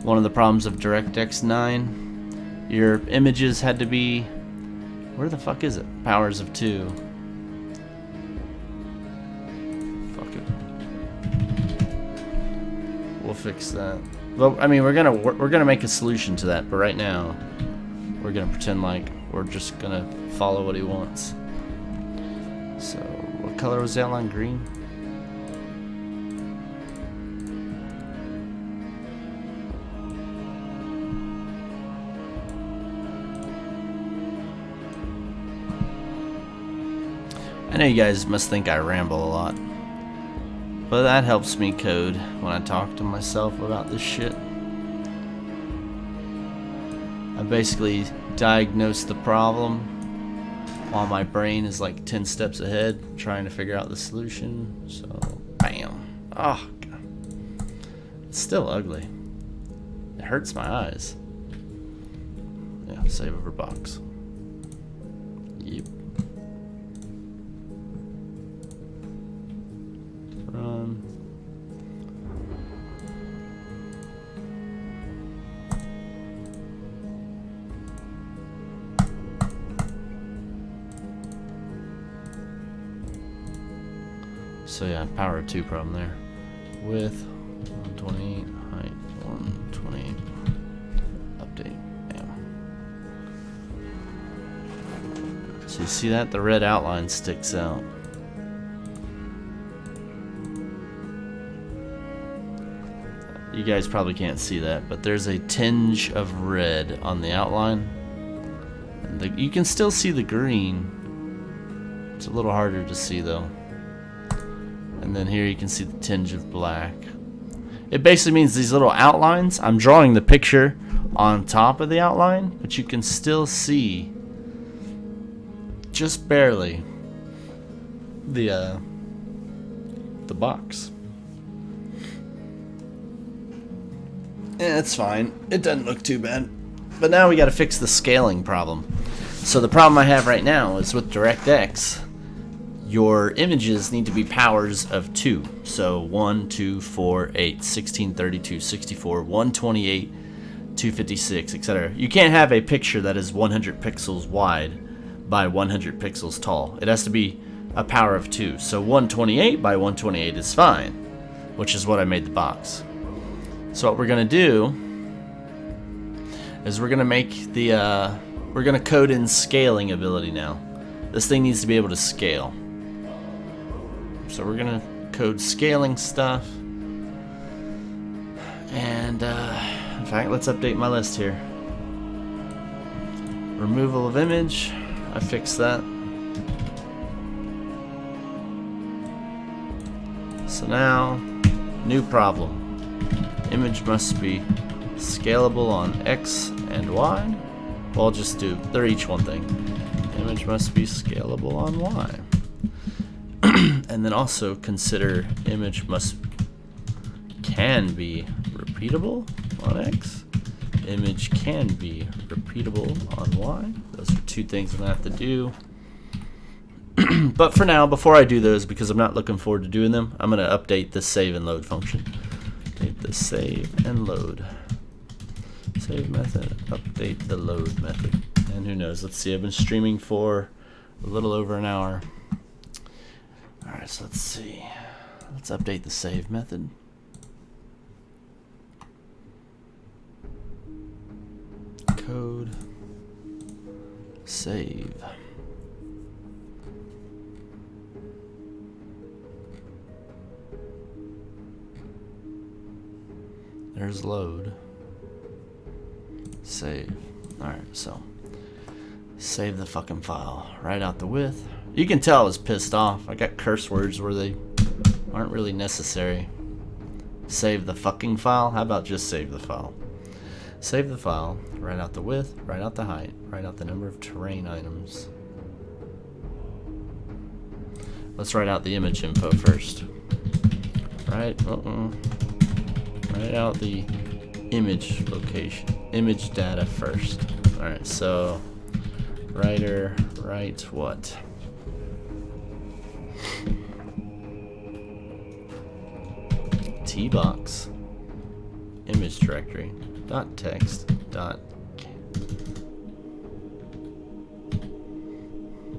One of the problems of DirectX 9, your images had to be... Where the fuck is it? Powers of 2. Fuck it. We'll fix that. Well, I mean, we're gonna make a solution to that, but right now, we're gonna pretend like we're just gonna follow what he wants. So, what color was the outline? Green? I know you guys must think I ramble a lot, but that helps me code when I talk to myself about this shit. I basically diagnose the problem while my brain is like 10 steps ahead trying to figure out the solution. So, bam. Oh, God. It's still ugly. It hurts my eyes. Yeah, save over box. Yep. Run. So yeah, power 2 problem there. Width 128, height 128. Update. Bam. So you see that? The red outline sticks out. You guys probably can't see that, but there's a tinge of red on the outline. And you can still see the green. It's a little harder to see though. And then here you can see the tinge of black. It basically means these little outlines, I'm drawing the picture on top of the outline, but you can still see, just barely, the box. It's fine. It doesn't look too bad. But now we got to fix the scaling problem. So the problem I have right now is with DirectX, your images need to be powers of 2. So 1, 2, 4, 8, 16, 32, 64, 128, 256, etc. You can't have a picture that is 100 pixels wide by 100 pixels tall. It has to be a power of 2. So 128 by 128 is fine, which is what I made the box. So what we're going to do is we're gonna make the we're gonna code in scaling ability now. This thing needs to be able to scale. So we're gonna code scaling stuff. And in fact, let's update my list here. Removal of image, I fixed that. So now, new problem. Image must be scalable on X and Y. Well, I'll just do, they're each one thing. Image must be scalable on Y. And then also consider image can be repeatable on X. Image can be repeatable on Y. Those are two things I'm gonna have to do. But for now, before I do those, because I'm not looking forward to doing them, I'm gonna update the save and load function. Update the save and load. Save method, update the load method. And who knows, let's see, I've been streaming for a little over an hour. Alright, so let's see. Let's update the save method. Code. Save. There's load. Save. Alright, so save the fucking file. Write out the width. You can tell I was pissed off. I got curse words where they aren't really necessary. Save the fucking file? How about just save the file? Save the file. Write out the width. Write out the height. Write out the number of terrain items. Let's write out the image info first. Write out the image location. Image data first. Alright, so writer, write what? tbox image directory dot text dot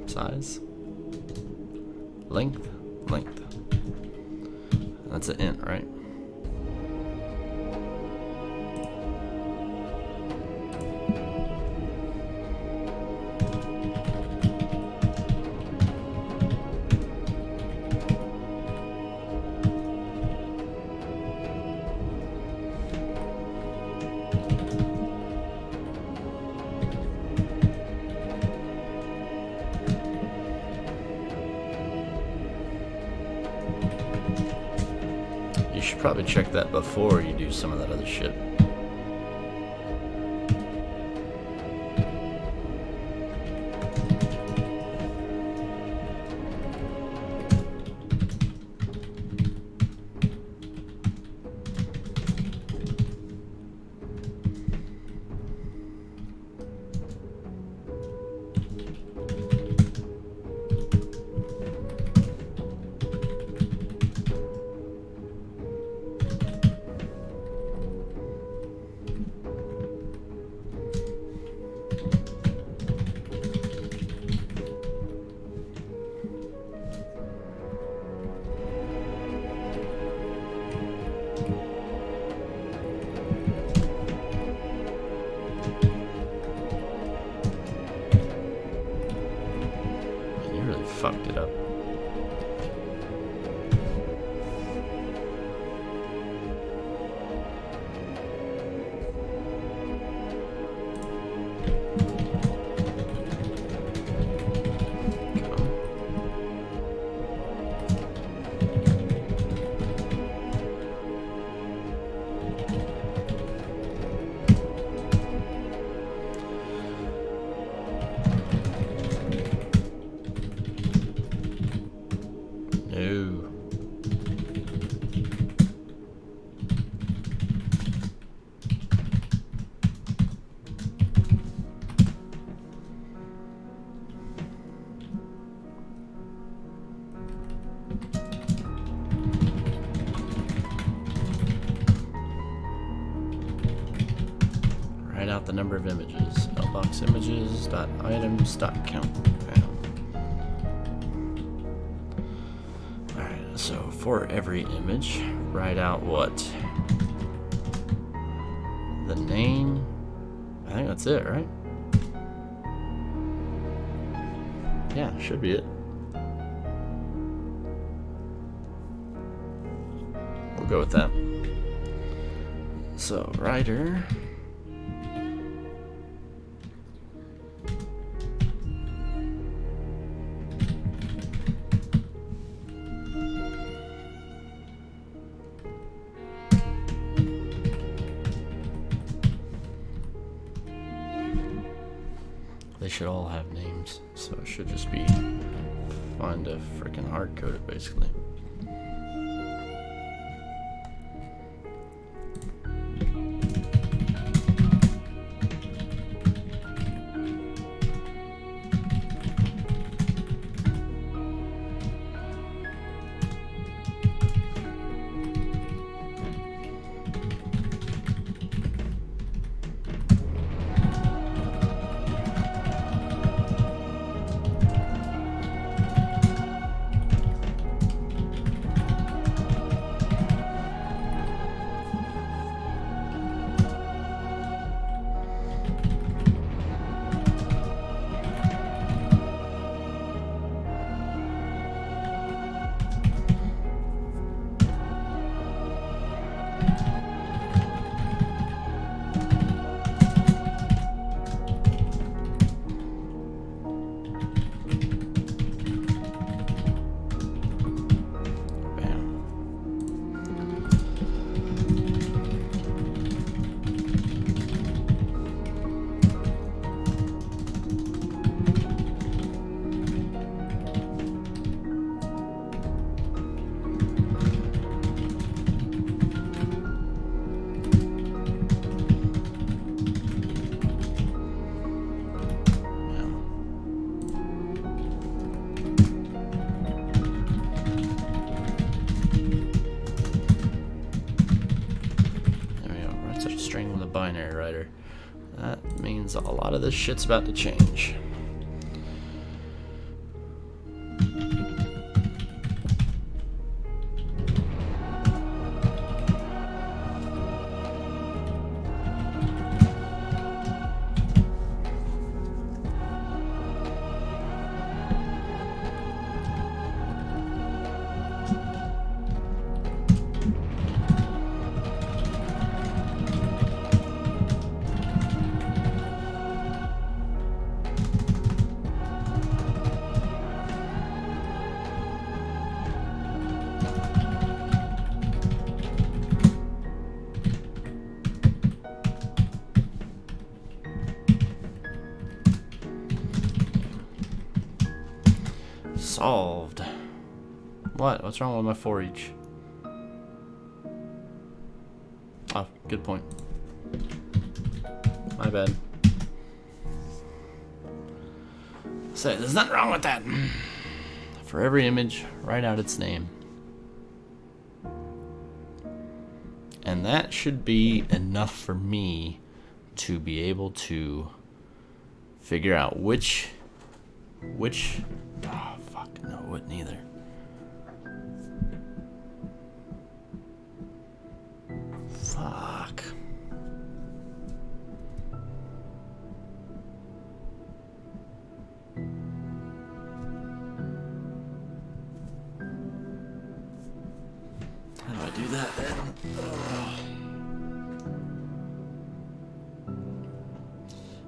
size length. That's an int, right? You should probably check that before you do some of that other shit. Fucked it up. Out the number of images. Mailbox images dot items dot count. Okay. Alright, so for every image, write out what? The name. think that's it, right? Yeah, should be it. We'll go with that. So, writer. They should all have names, so it should just be fun to freaking hard code it, basically. Binary writer. That means a lot of this shit's about to change. Solved. What? What's wrong with my for each? Oh, good point. My bad. So there's nothing wrong with that. For every image, write out its name. And that should be enough for me to be able to figure out which oh fuck, no, it wouldn't either. Fuck. How do I do that then?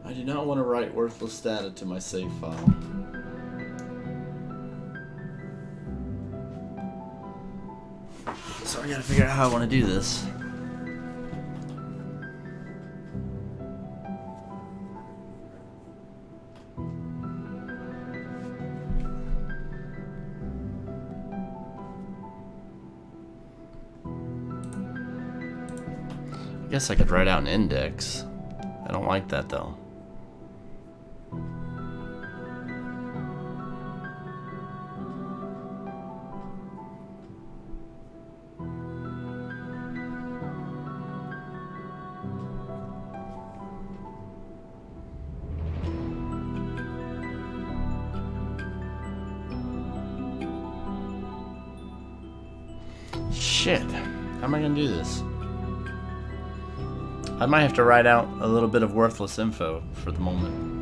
I do not want to write worthless data to my save file. So I gotta figure out how I want to do this. I guess I could write out an index. I don't like that though. Shit, how am I gonna do this? I might have to write out a little bit of worthless info for the moment.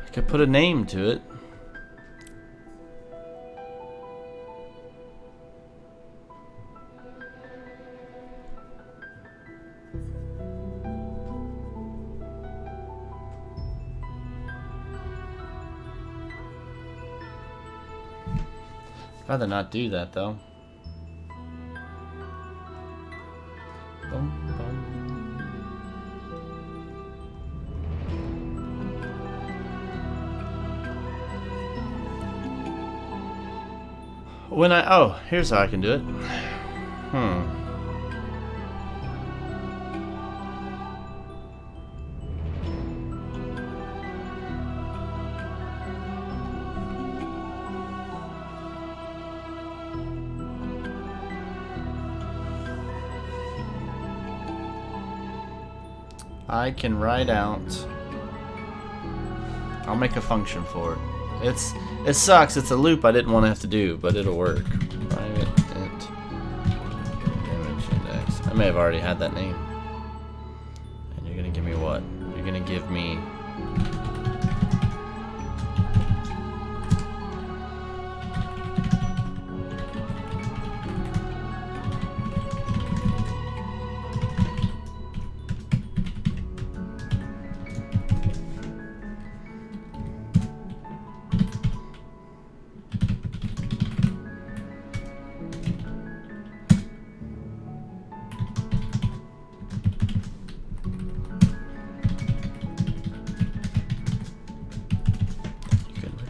I could put a name to it. Rather not do that though. Boom, boom. When here's how I can do it. I can write out. I'll make a function for it. It sucks. It's a loop I didn't want to have to do, but it'll work. Private int image index. I may have already had that name. And you're gonna give me what? You're gonna give me.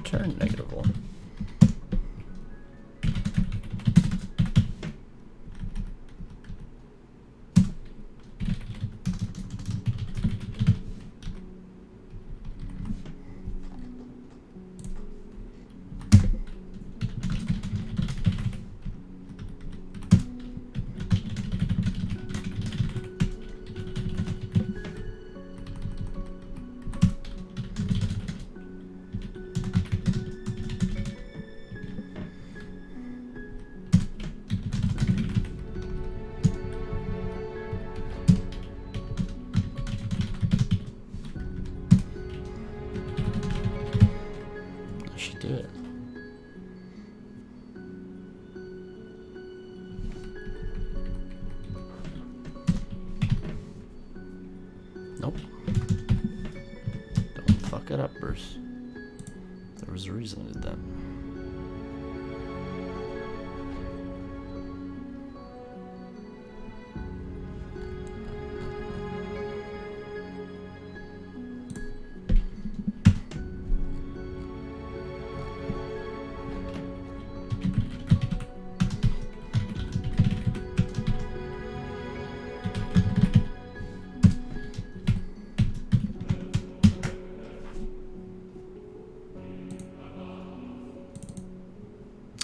Return -1. Do it. Nope. Don't fuck it up, Bruce. There was a reason I did that.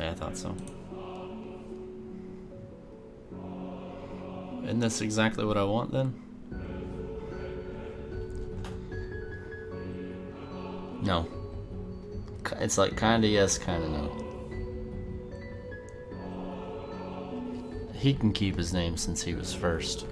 Yeah, I thought so. Isn't this exactly what I want then? No. It's like kinda yes, kinda no. He can keep his name since he was first.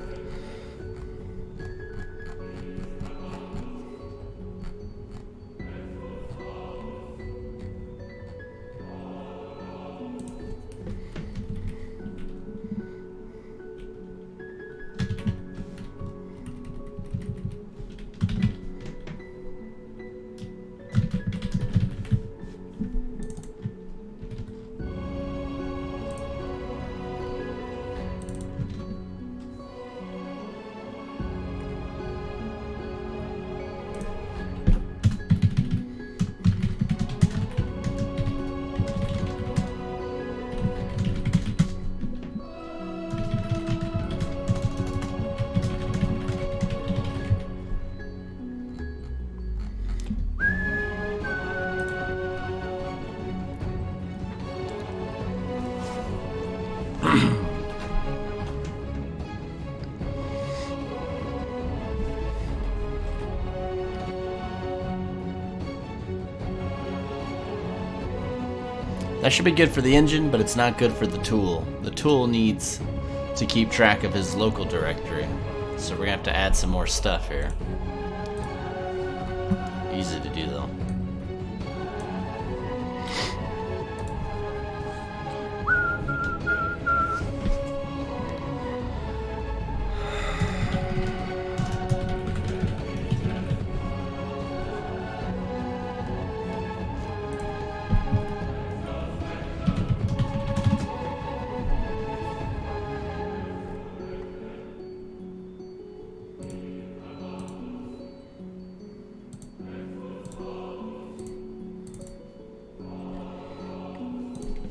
That should be good for the engine, but it's not good for the tool. The tool needs to keep track of his local directory. So we're gonna have to add some more stuff here. Easy to do though.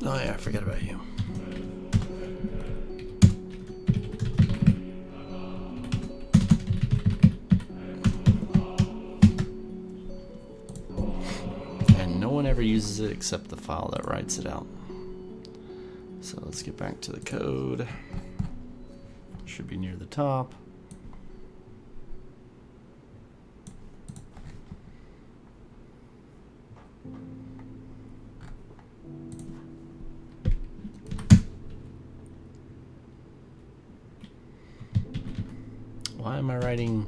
Oh yeah, I forgot about you. And no one ever uses it except the file that writes it out. So let's get back to the code. Should be near the top. Why am I writing?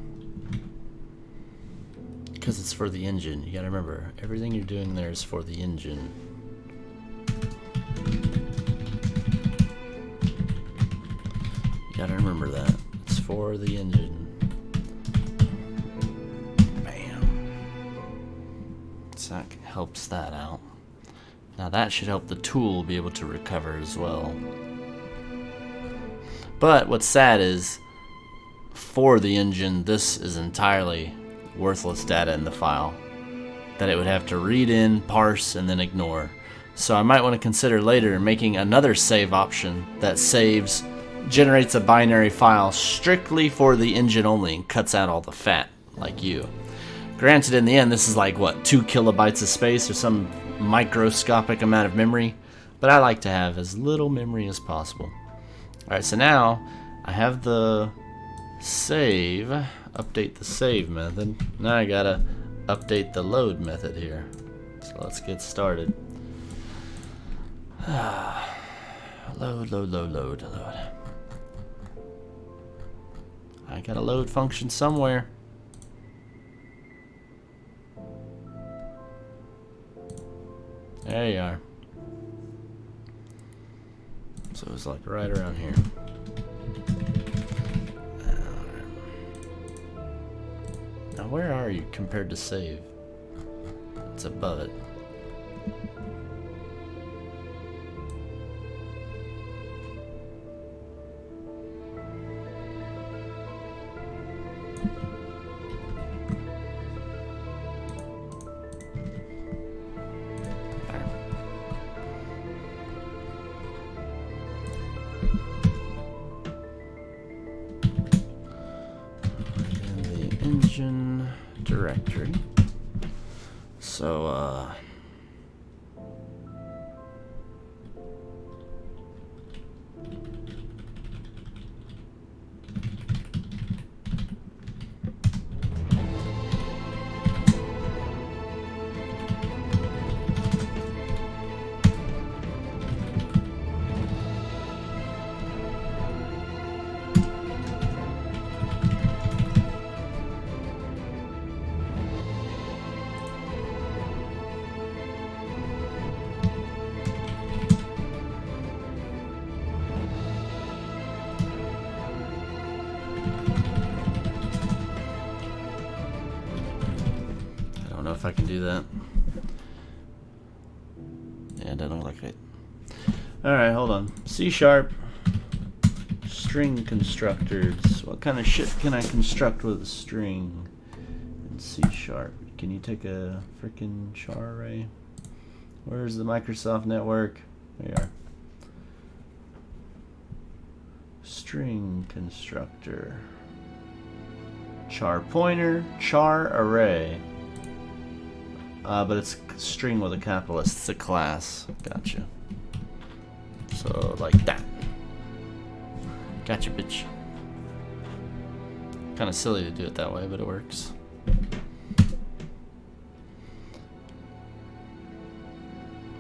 Because it's for the engine. You gotta remember, everything you're doing there is for the engine. You gotta remember that. It's for the engine. Bam. So that helps that out. Now that should help the tool be able to recover as well. But what's sad is, for the engine, this is entirely worthless data in the file that it would have to read in, parse, and then ignore. So I might want to consider later making another save option that generates a binary file strictly for the engine only and cuts out all the fat, like you. Granted, in the end, this is like, what, 2 kilobytes of space or some microscopic amount of memory, but I like to have as little memory as possible. Alright, so now I have the save, update the save method. Now I gotta update the load method here. So let's get started. Load. I got a load function somewhere. There you are. So it's like right around here. Now where are you compared to save? It's above it. Engine directory. So if I can do that. Yeah, it doesn't look like it. Alright, hold on. C#, string constructors. What kind of shit can I construct with a string in C#? Can you take a freaking char array? Where's the Microsoft network? There you are. String constructor. Char pointer, char array. But it's string with a capital S. It's a class. Gotcha. So, like that. Gotcha, bitch. Kind of silly to do it that way, but it works.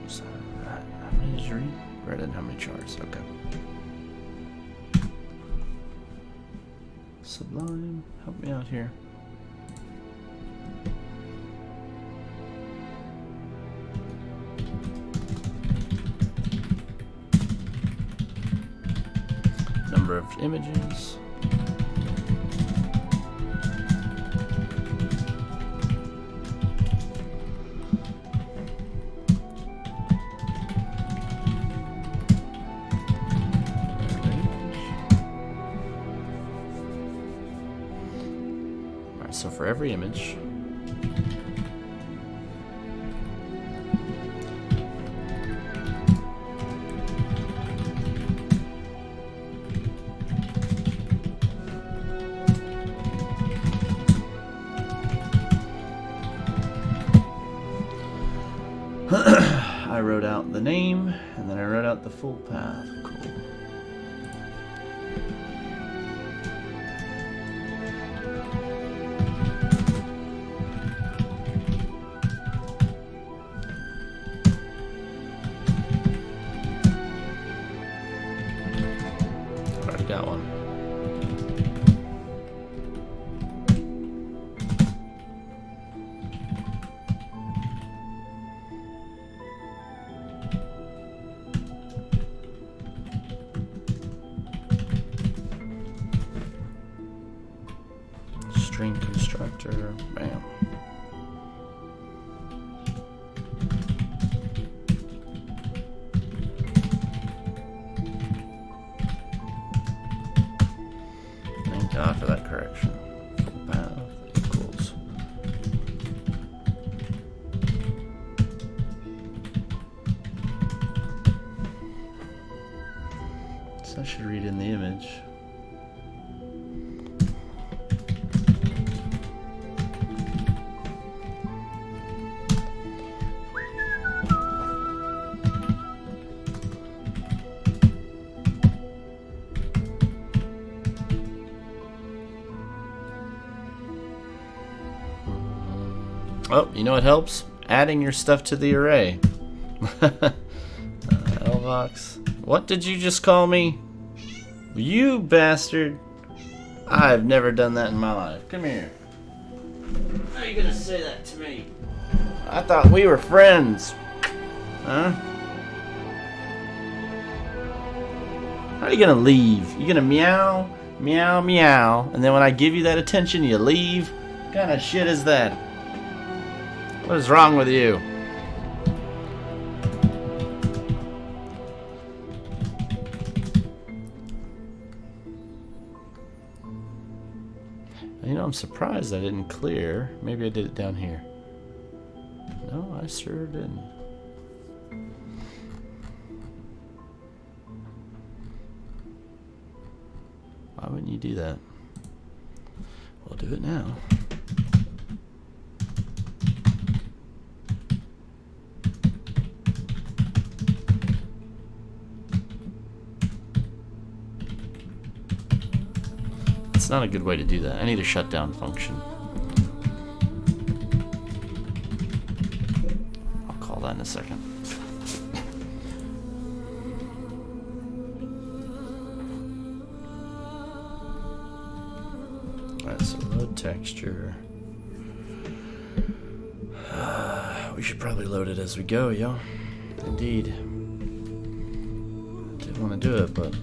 So, how many Read in how many charts. Okay. Sublime, help me out here. Number of images. Alright, so for every image, I wrote out the name, and then I wrote out the full path. Cool. Already got one. String constructor, bam. Thank God for that correction. Full path equals. So I should read in the image. Oh, you know what helps? Adding your stuff to the array. Lvox. What did you just call me? You bastard. I've never done that in my life. Come here. How are you gonna say that to me? I thought we were friends. Huh? How are you gonna leave? You gonna meow, meow, meow, and then when I give you that attention, you leave? What kind of shit is that? What is wrong with you? You know, I'm surprised I didn't clear. Maybe I did it down here. No, I sure didn't. Why wouldn't you do that? We'll do it now. It's not a good way to do that. I need a shutdown function. I'll call that in a second. Alright, so load texture. We should probably load it as we go, yo. Indeed. I did want to do it, but...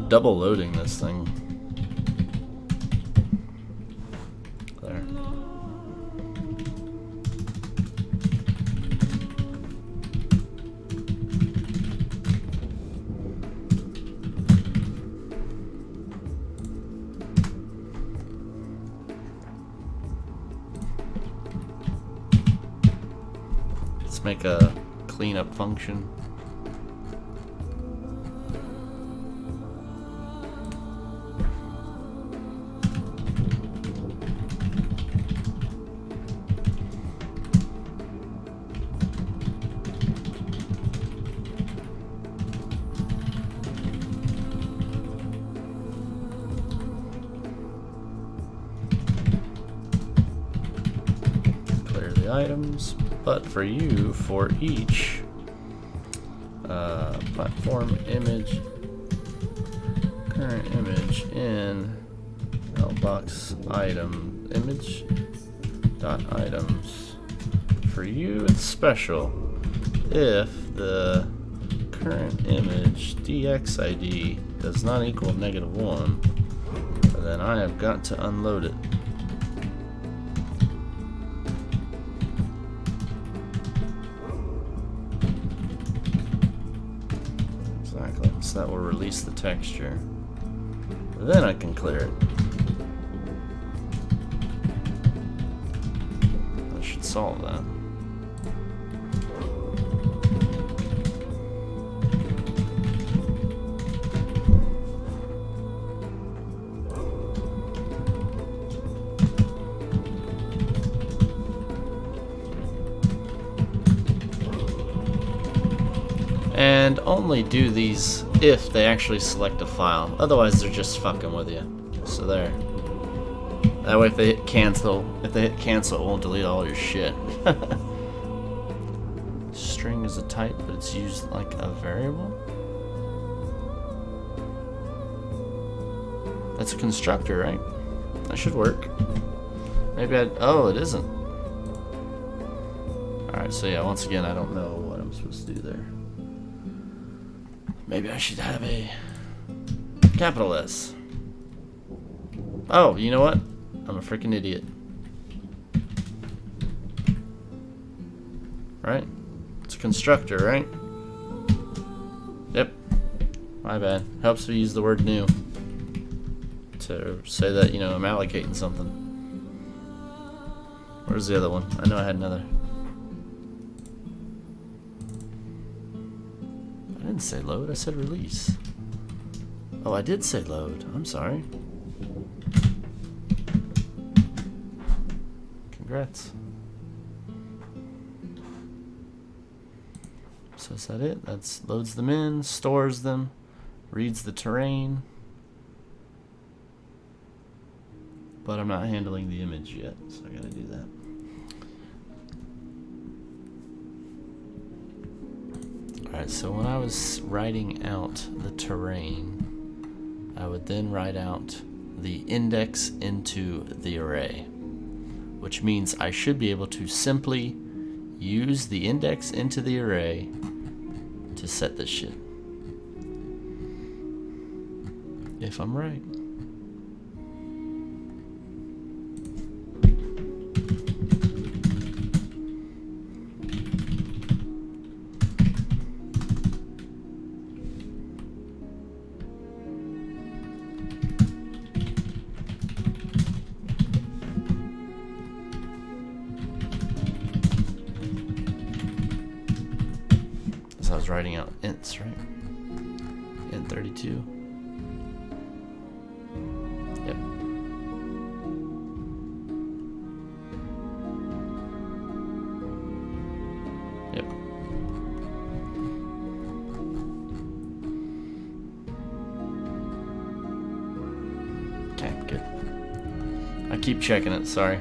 double loading this thing. There. Let's make a cleanup function. Items, but for you, for each platform image, current image in mailbox item image dot items. For you, it's special. If the current image DX ID does not equal -1, then I have got to unload it. So that will release the texture. Then I can clear it. That should solve that. And only do these if they actually select a file. Otherwise, they're just fucking with you. So there. That way, if they hit cancel, it won't delete all your shit. String is a type, but it's used like a variable. That's a constructor, right? That should work. Maybe oh, it isn't. Alright, so yeah, once again, I don't know what I'm supposed to do there. Maybe I should have a capital S. Oh, you know what? I'm a freaking idiot. Right? It's a constructor, right? Yep. My bad. Helps me use the word new to say that, you know, I'm allocating something. Where's the other one? I know I had another. I didn't say load, I said release. Oh, I did say load. I'm sorry. Congrats. So is that it? That's loads them in, stores them, reads the terrain. But I'm not handling the image yet, so I gotta do that. Alright, so when I was writing out the terrain, I would then write out the index into the array, which means I should be able to simply use the index into the array to set this shit. If I'm right. I was writing out ints, right? Int 32. Yep. Yep. Okay, good. I keep checking it, sorry.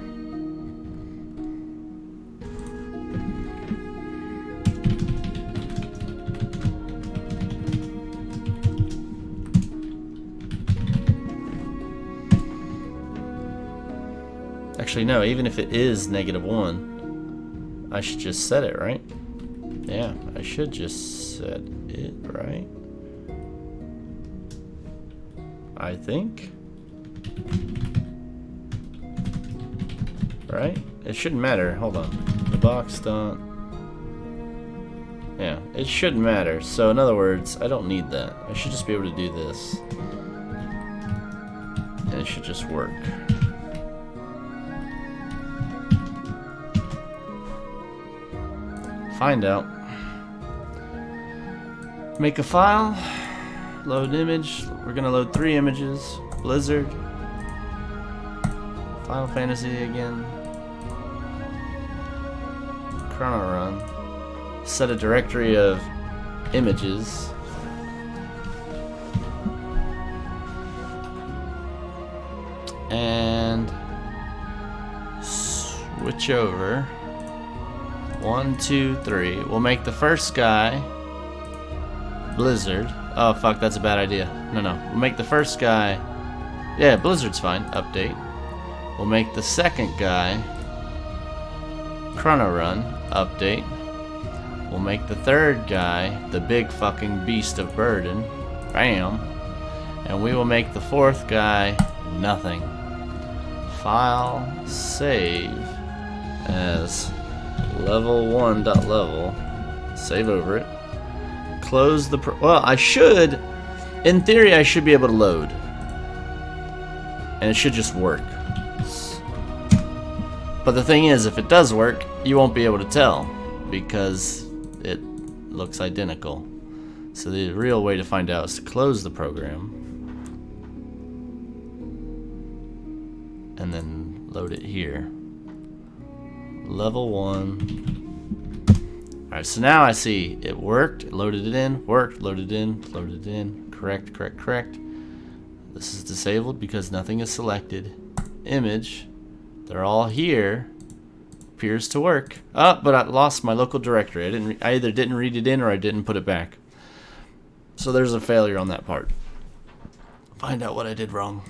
Actually, no, even if it is -1, I should just set it, right? Yeah, I should just set it, right? I think. Right? It shouldn't matter. Hold on. The box dot. Yeah, it shouldn't matter. So, in other words, I don't need that. I should just be able to do this. And it should just work. Find out. Make a file. Load image. We're gonna load 3 images. Blizzard. Final Fantasy again. Chrono Run. Set a directory of images. And switch over. 1, 2, 3. We'll make the first guy Blizzard. Oh fuck, that's a bad idea. No. We'll make the first guy. Yeah, Blizzard's fine. Update. We'll make the second guy Chrono Run. Update. We'll make the third guy the big fucking beast of burden. Bam. And we will make the fourth guy nothing. File, save as level1.level. Save over it. Close the well, I should, in theory, I should be able to load. And it should just work. But the thing is, if it does work, you won't be able to tell because it looks identical. So the real way to find out is to close the program and then load it here. Level 1. Alright, so now I see it worked, it loaded it in, worked, loaded in, loaded in, correct. This is disabled because nothing is selected. Image, they're all here. Appears to work. Oh, but I lost my local directory. I either didn't read it in or I didn't put it back. So there's a failure on that part. Find out what I did wrong.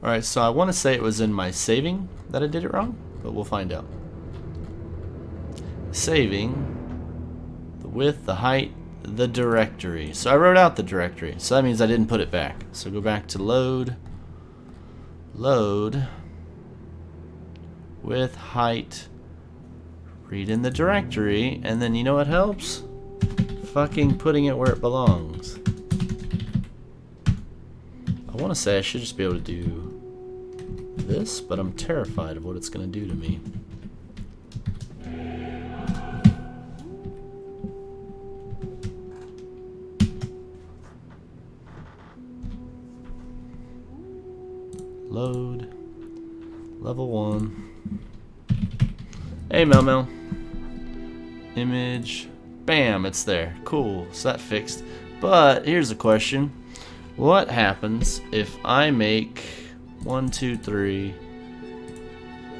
Alright, so I want to say it was in my saving that I did it wrong, but we'll find out. Saving, the width, the height, the directory. So I wrote out the directory, so that means I didn't put it back. So go back to load, width, height, read in the directory, and then you know what helps? Fucking putting it where it belongs. I want to say I should just be able to do this, but I'm terrified of what it's going to do to me. Load. Level 1. Hey, Mel. Image. Bam, it's there. Cool, so that fixed. But here's a question. What happens if I make 1, 2, 3,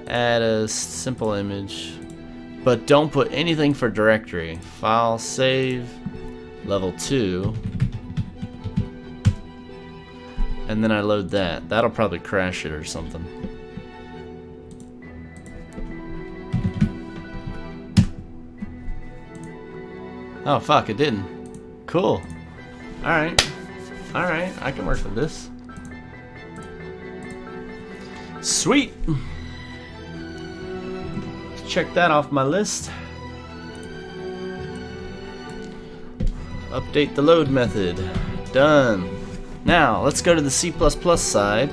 add a simple image, but don't put anything for directory? File, save, level 2, and then I load that. That'll probably crash it or something. Oh fuck, it didn't. Cool. Alright, I can work with this. Sweet! Check that off my list. Update the load method. Done. Now, let's go to the C++ side.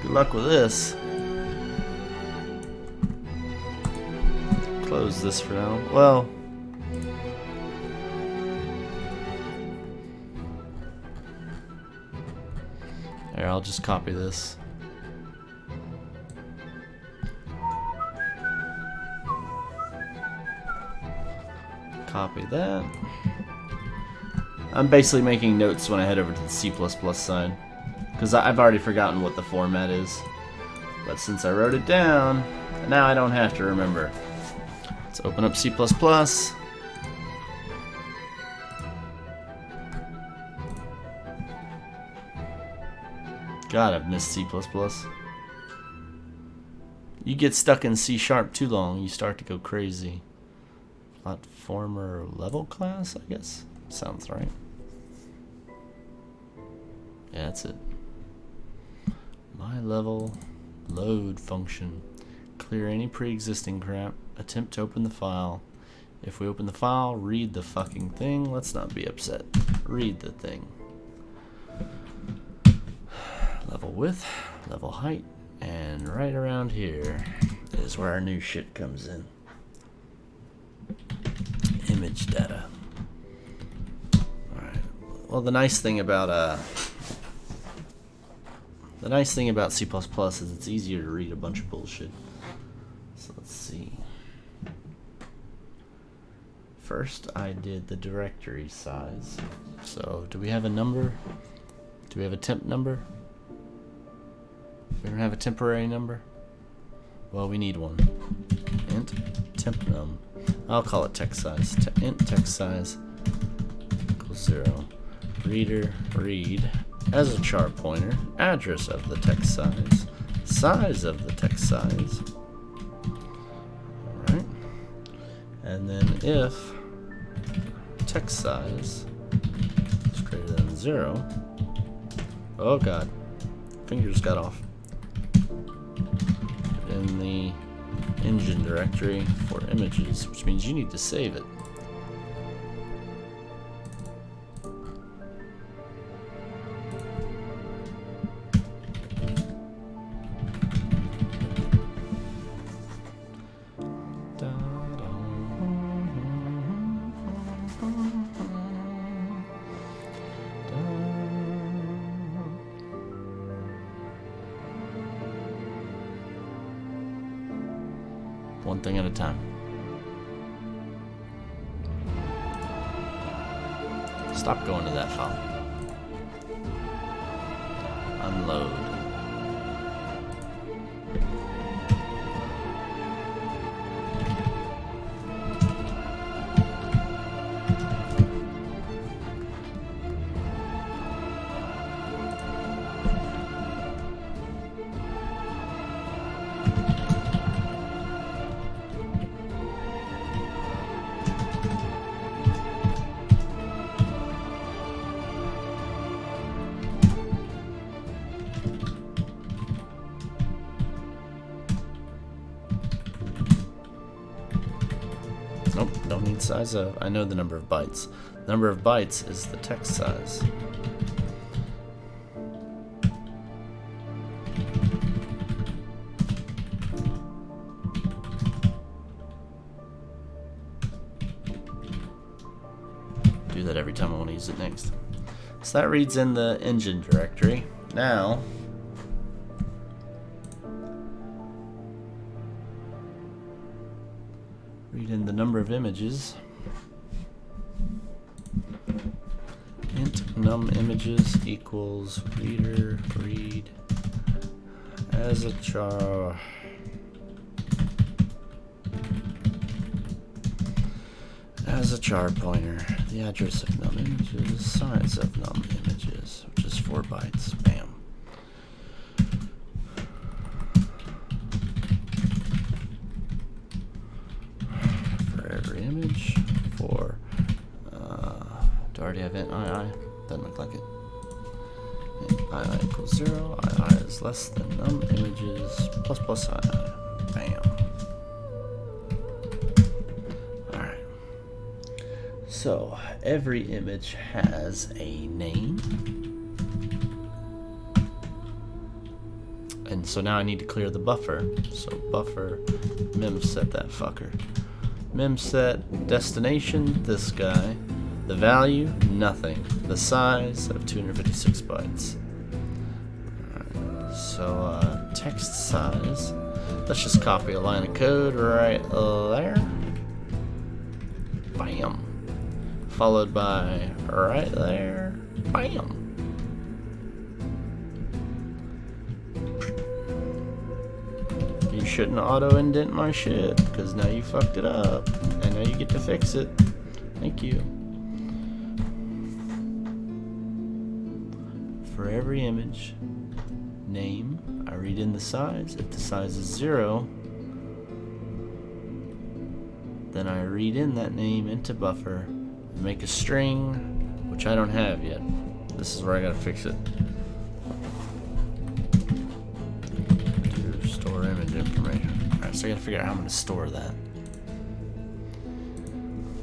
Good luck with this. Close this for now. Well, here, I'll just copy this. Copy that. I'm basically making notes when I head over to the C++ side, because I've already forgotten what the format is. But since I wrote it down, now I don't have to remember. Let's open up C++. God, I've missed C++. You get stuck in C# too long, you start to go crazy. Platformer level class, I guess? Sounds right. Yeah, that's it. My level load function. Clear any pre-existing crap. Attempt to open the file. If we open the file, read the fucking thing. Let's not be upset. Read the thing. Level width, level height, and right around here is where our new shit comes in. image data. Alright. Well, the nice thing about C++ is it's easier to read a bunch of bullshit. So let's see. First, I did the directory size. So, do we have a number? Do we have a temp number? We don't have a temporary number? Well, we need one. Int temp num. I'll call it text size. Int text size equals 0. Reader read as a char pointer. Address of the text size. Size of the text size. Alright. And then if text size is greater than 0. Oh god. Fingers got off. In the engine directory for images, which means you need to save it. One thing at a time. Stop going to that file. Unload. Nope, don't need size of. I know the number of bytes. The number of bytes is the text size. Do that every time I want to use it next. So that reads in the engine directory. Now, read in the number of images. Int num images equals reader read as a char. As a char pointer, the address of num images, size of num images, which is 4 bytes. Bam. Image for do I already have int II? Doesn't look like it. Int II equals 0. II is less than num images plus plus II. Bam. Alright. So every image has a name. And so now I need to clear the buffer. So buffer memset that fucker. Memset destination, this guy. The value, nothing. The size of 256 bytes. Alright, so text size. Let's just copy a line of code right there. Bam. Followed by right there. Bam. You shouldn't auto indent my shit, because now you fucked it up, and now you get to fix it. Thank you. For every image, name, I read in the size. If the size is 0, then I read in that name into buffer, and make a string, which I don't have yet. This is where I gotta fix it. Store image information. Alright, so I gotta figure out how I'm gonna store that.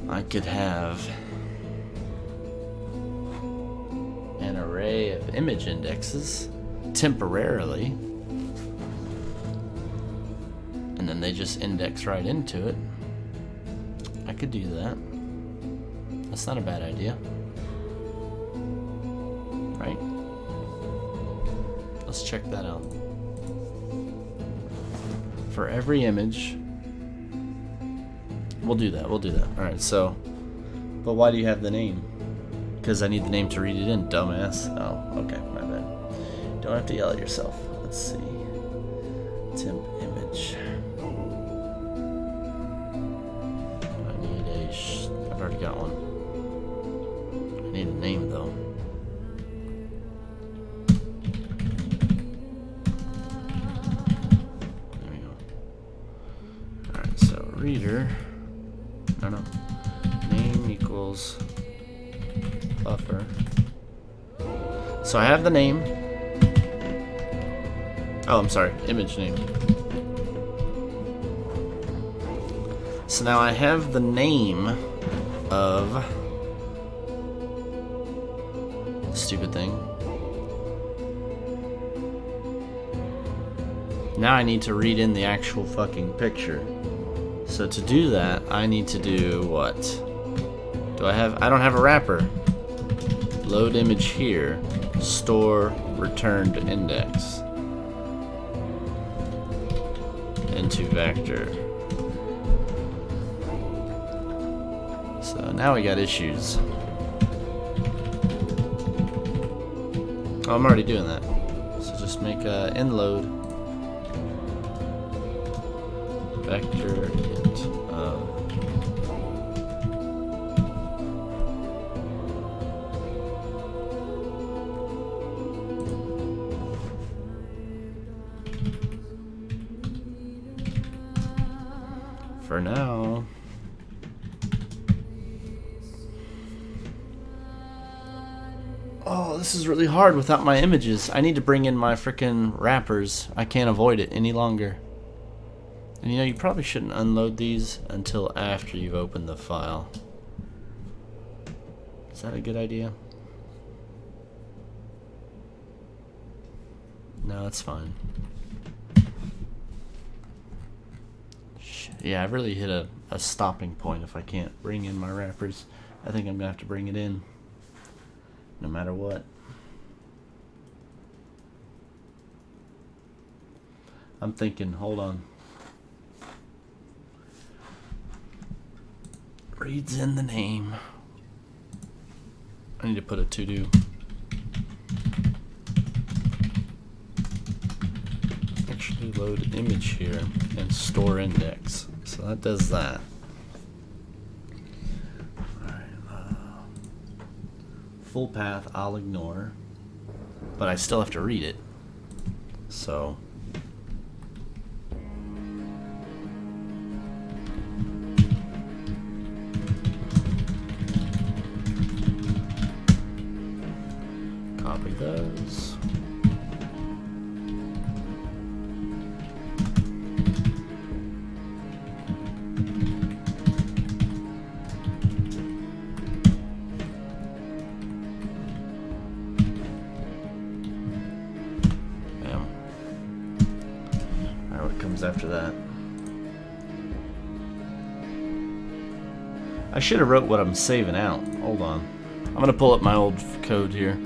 I could have an array of image indexes temporarily, and then they just index right into it. I could do that. That's not a bad idea. Right? Let's check that out. For every image, we'll do that. Alright, so, but why do you have the name? Because I need the name to read it in, dumbass. Oh, okay, my bad. Don't have to yell at yourself. Let's see. Temp image. I need a. I've already got one. I need a name though. There we go. Alright, so reader. No. Name equals buffer. So I have the name. Oh, I'm sorry, image name. So now I have the name of stupid thing. Now I need to read in the actual fucking picture. So to do that, I need to do what? I don't have a wrapper. Load image here. Store returned index. Into vector. So now we got issues. Oh, I'm already doing that. So just make a inload vector int of for now. Oh, this is really hard without my images. I need to bring in my frickin' wrappers. I can't avoid it any longer. And you know, you probably shouldn't unload these until after you've opened the file. Is that a good idea? No, it's fine. Yeah, I've really hit a stopping point if I can't bring in my wrappers. I think I'm gonna have to bring it in no matter what. I'm thinking, hold on. Reads in the name. I need to put a to-do. Actually load image here and store index. So that does that. Alright, full path I'll ignore, but I still have to read it. So copy those. After that, I should have wrote what I'm saving out. Hold on, I'm gonna pull up my old code here.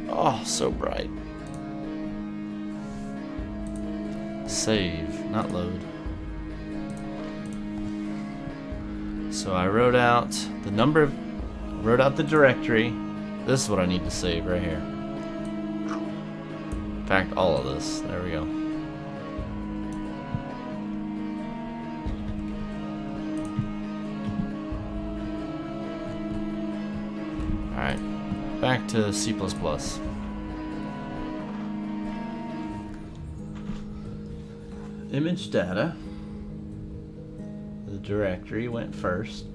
Oh, so bright. Save, not load. So I wrote out the number of, wrote out the directory. This is what I need to save right here. In fact, all of this. There we go. Alright, back to C++. Image data. The directory went first,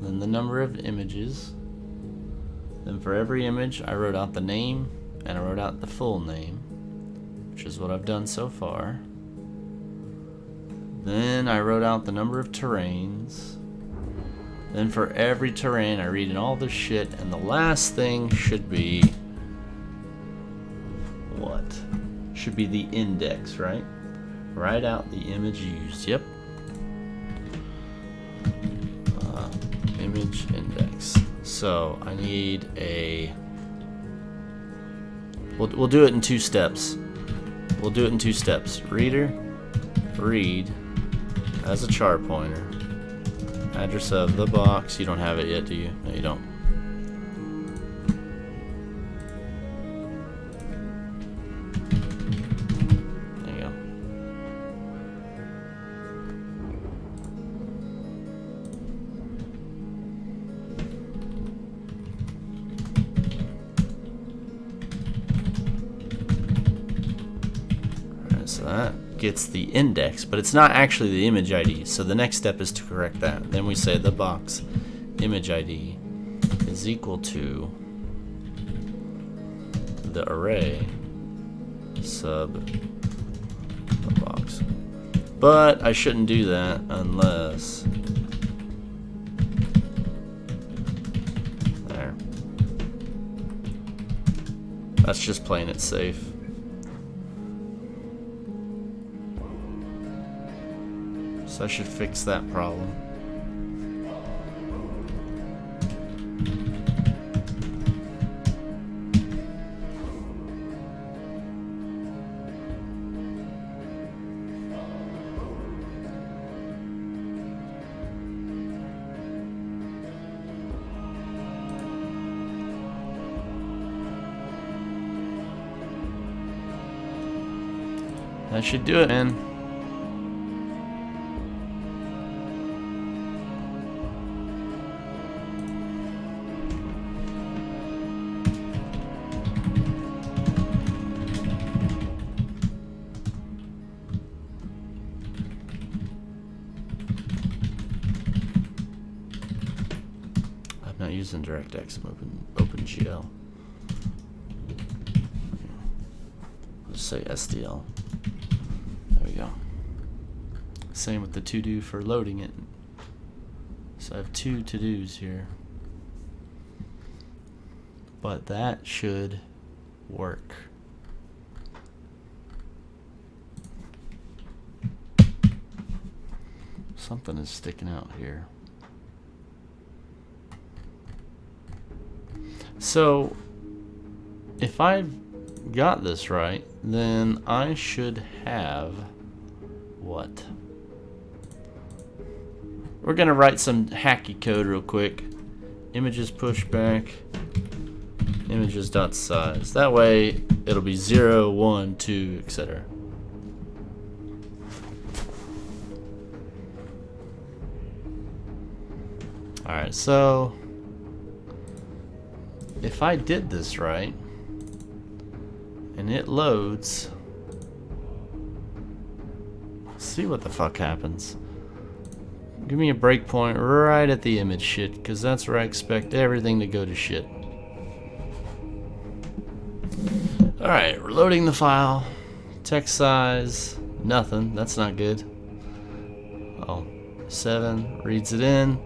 then the number of images. Then for every image, I wrote out the name and I wrote out the full name, which is what I've done so far. Then I wrote out the number of terrains. Then for every terrain I read in all this shit, and the last thing should be what? Should be the index, right? Write out the image used. Yep. image index. So I need a. We'll do it in 2 steps. We'll do it in 2 steps. Reader, read as a chart pointer. Address of the box. You don't have it yet, do you? No, you don't. There you go. Alright, so that gets the index, but it's not actually the image ID. So the next step is to correct that. Then we say the box image ID is equal to the array sub the box. But I shouldn't do that unless there. That's just playing it safe. So I should fix that problem. That should do it, man. I'm not using DirectX, I'm OpenGL. Let's say SDL. There we go. Same with the to-do for loading it. So I have 2 to-dos here. But that should work. Something is sticking out here. So if I've got this right, then I should have what? We're gonna write some hacky code real quick. Images pushback, images dot size. That way it'll be 0, 1, 2, etc. Alright, so if I did this right and it loads, see what the fuck happens. Give me a breakpoint right at the image shit, because that's where I expect everything to go to shit. Alright, we're loading the file. Text size, nothing. That's not good. Oh, 7 reads it in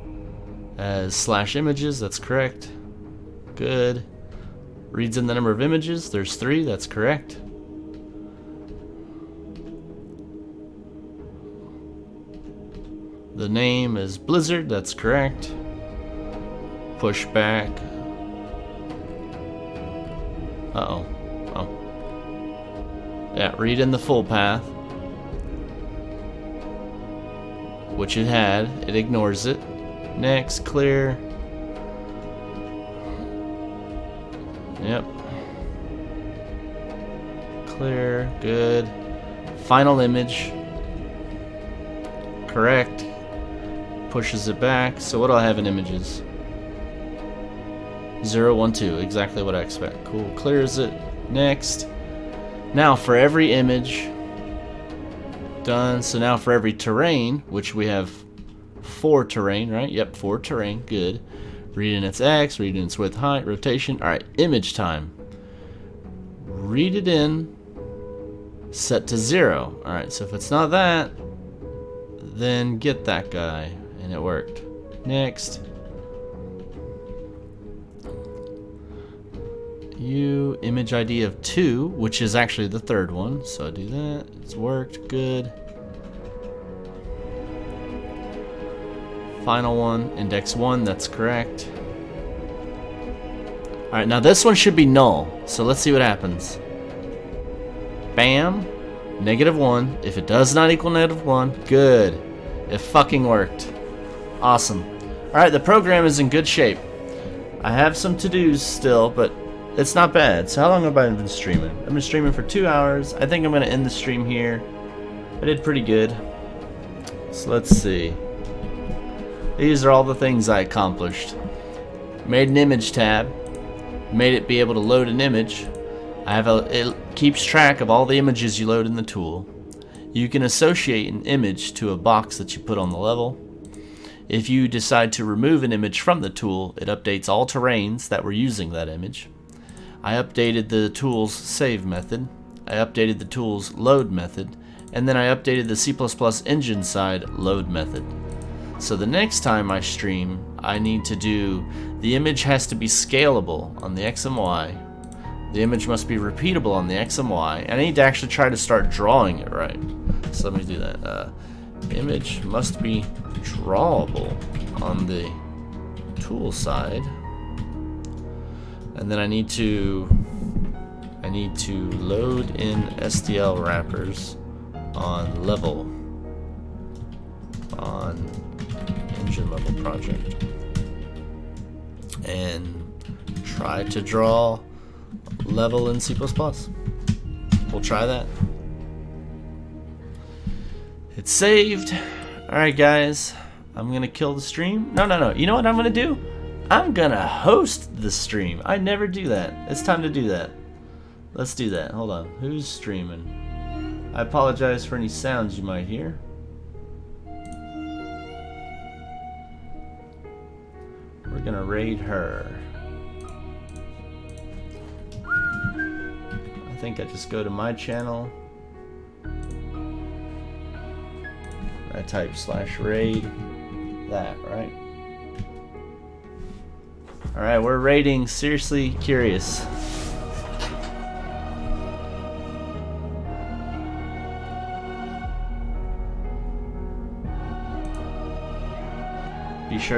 as /images. That's correct. Good. Reads in the number of images. There's 3. That's correct. The name is Blizzard. That's correct. Pushback. Uh-oh. Oh. Yeah, read in the full path. Which it had. It ignores it. Next, clear. Yep. Clear. Good. Final image. Correct. Pushes it back. So what do I have in images? 0, 1, 2. Exactly what I expect. Cool. Clears it. Next. Now for every image. Done. So now for every terrain, which we have 4 terrain, right? Yep, 4 terrain. Good. Read in its X, read in its width, height, rotation. Alright, image time. Read it in. Set to 0. Alright, so if it's not that, then get that guy. And it worked. Next. Image ID of 2, which is actually the 3rd one. So I do that. It's worked. Good. Final one, index 1, that's correct. Alright, now this one should be null, so let's see what happens. Bam, -1. If it does not equal -1, good. It fucking worked. Awesome. Alright, the program is in good shape. I have some to-dos still, but it's not bad. So how long have I been streaming? I've been streaming for 2 hours. I think I'm going to end the stream here. I did pretty good. So let's see. These are all the things I accomplished. Made an image tab. Made it be able to load an image. It keeps track of all the images you load in the tool. You can associate an image to a box that you put on the level. If you decide to remove an image from the tool, it updates all terrains that were using that image. I updated the tool's save method. I updated the tool's load method. And then I updated the C++ engine side load method. So the next time I stream, I need to do, the image has to be scalable on the X and Y. The image must be repeatable on the X and Y. And I need to actually try to start drawing it right. So let me do that. Image must be drawable on the tool side. And then I need to load in STL wrappers on level, on engine level project, and try to draw level in C++. We'll try that. It's saved. Alright guys, I'm gonna kill the stream. No. You know what I'm gonna do? I'm gonna host the stream. I never do that. It's time to do that. Let's do that. Hold on. Who's streaming? I apologize for any sounds you might hear. We're gonna raid her. I think I just go to my channel. I type /raid. That, right? Alright, we're raiding Seriously Curious. Be sure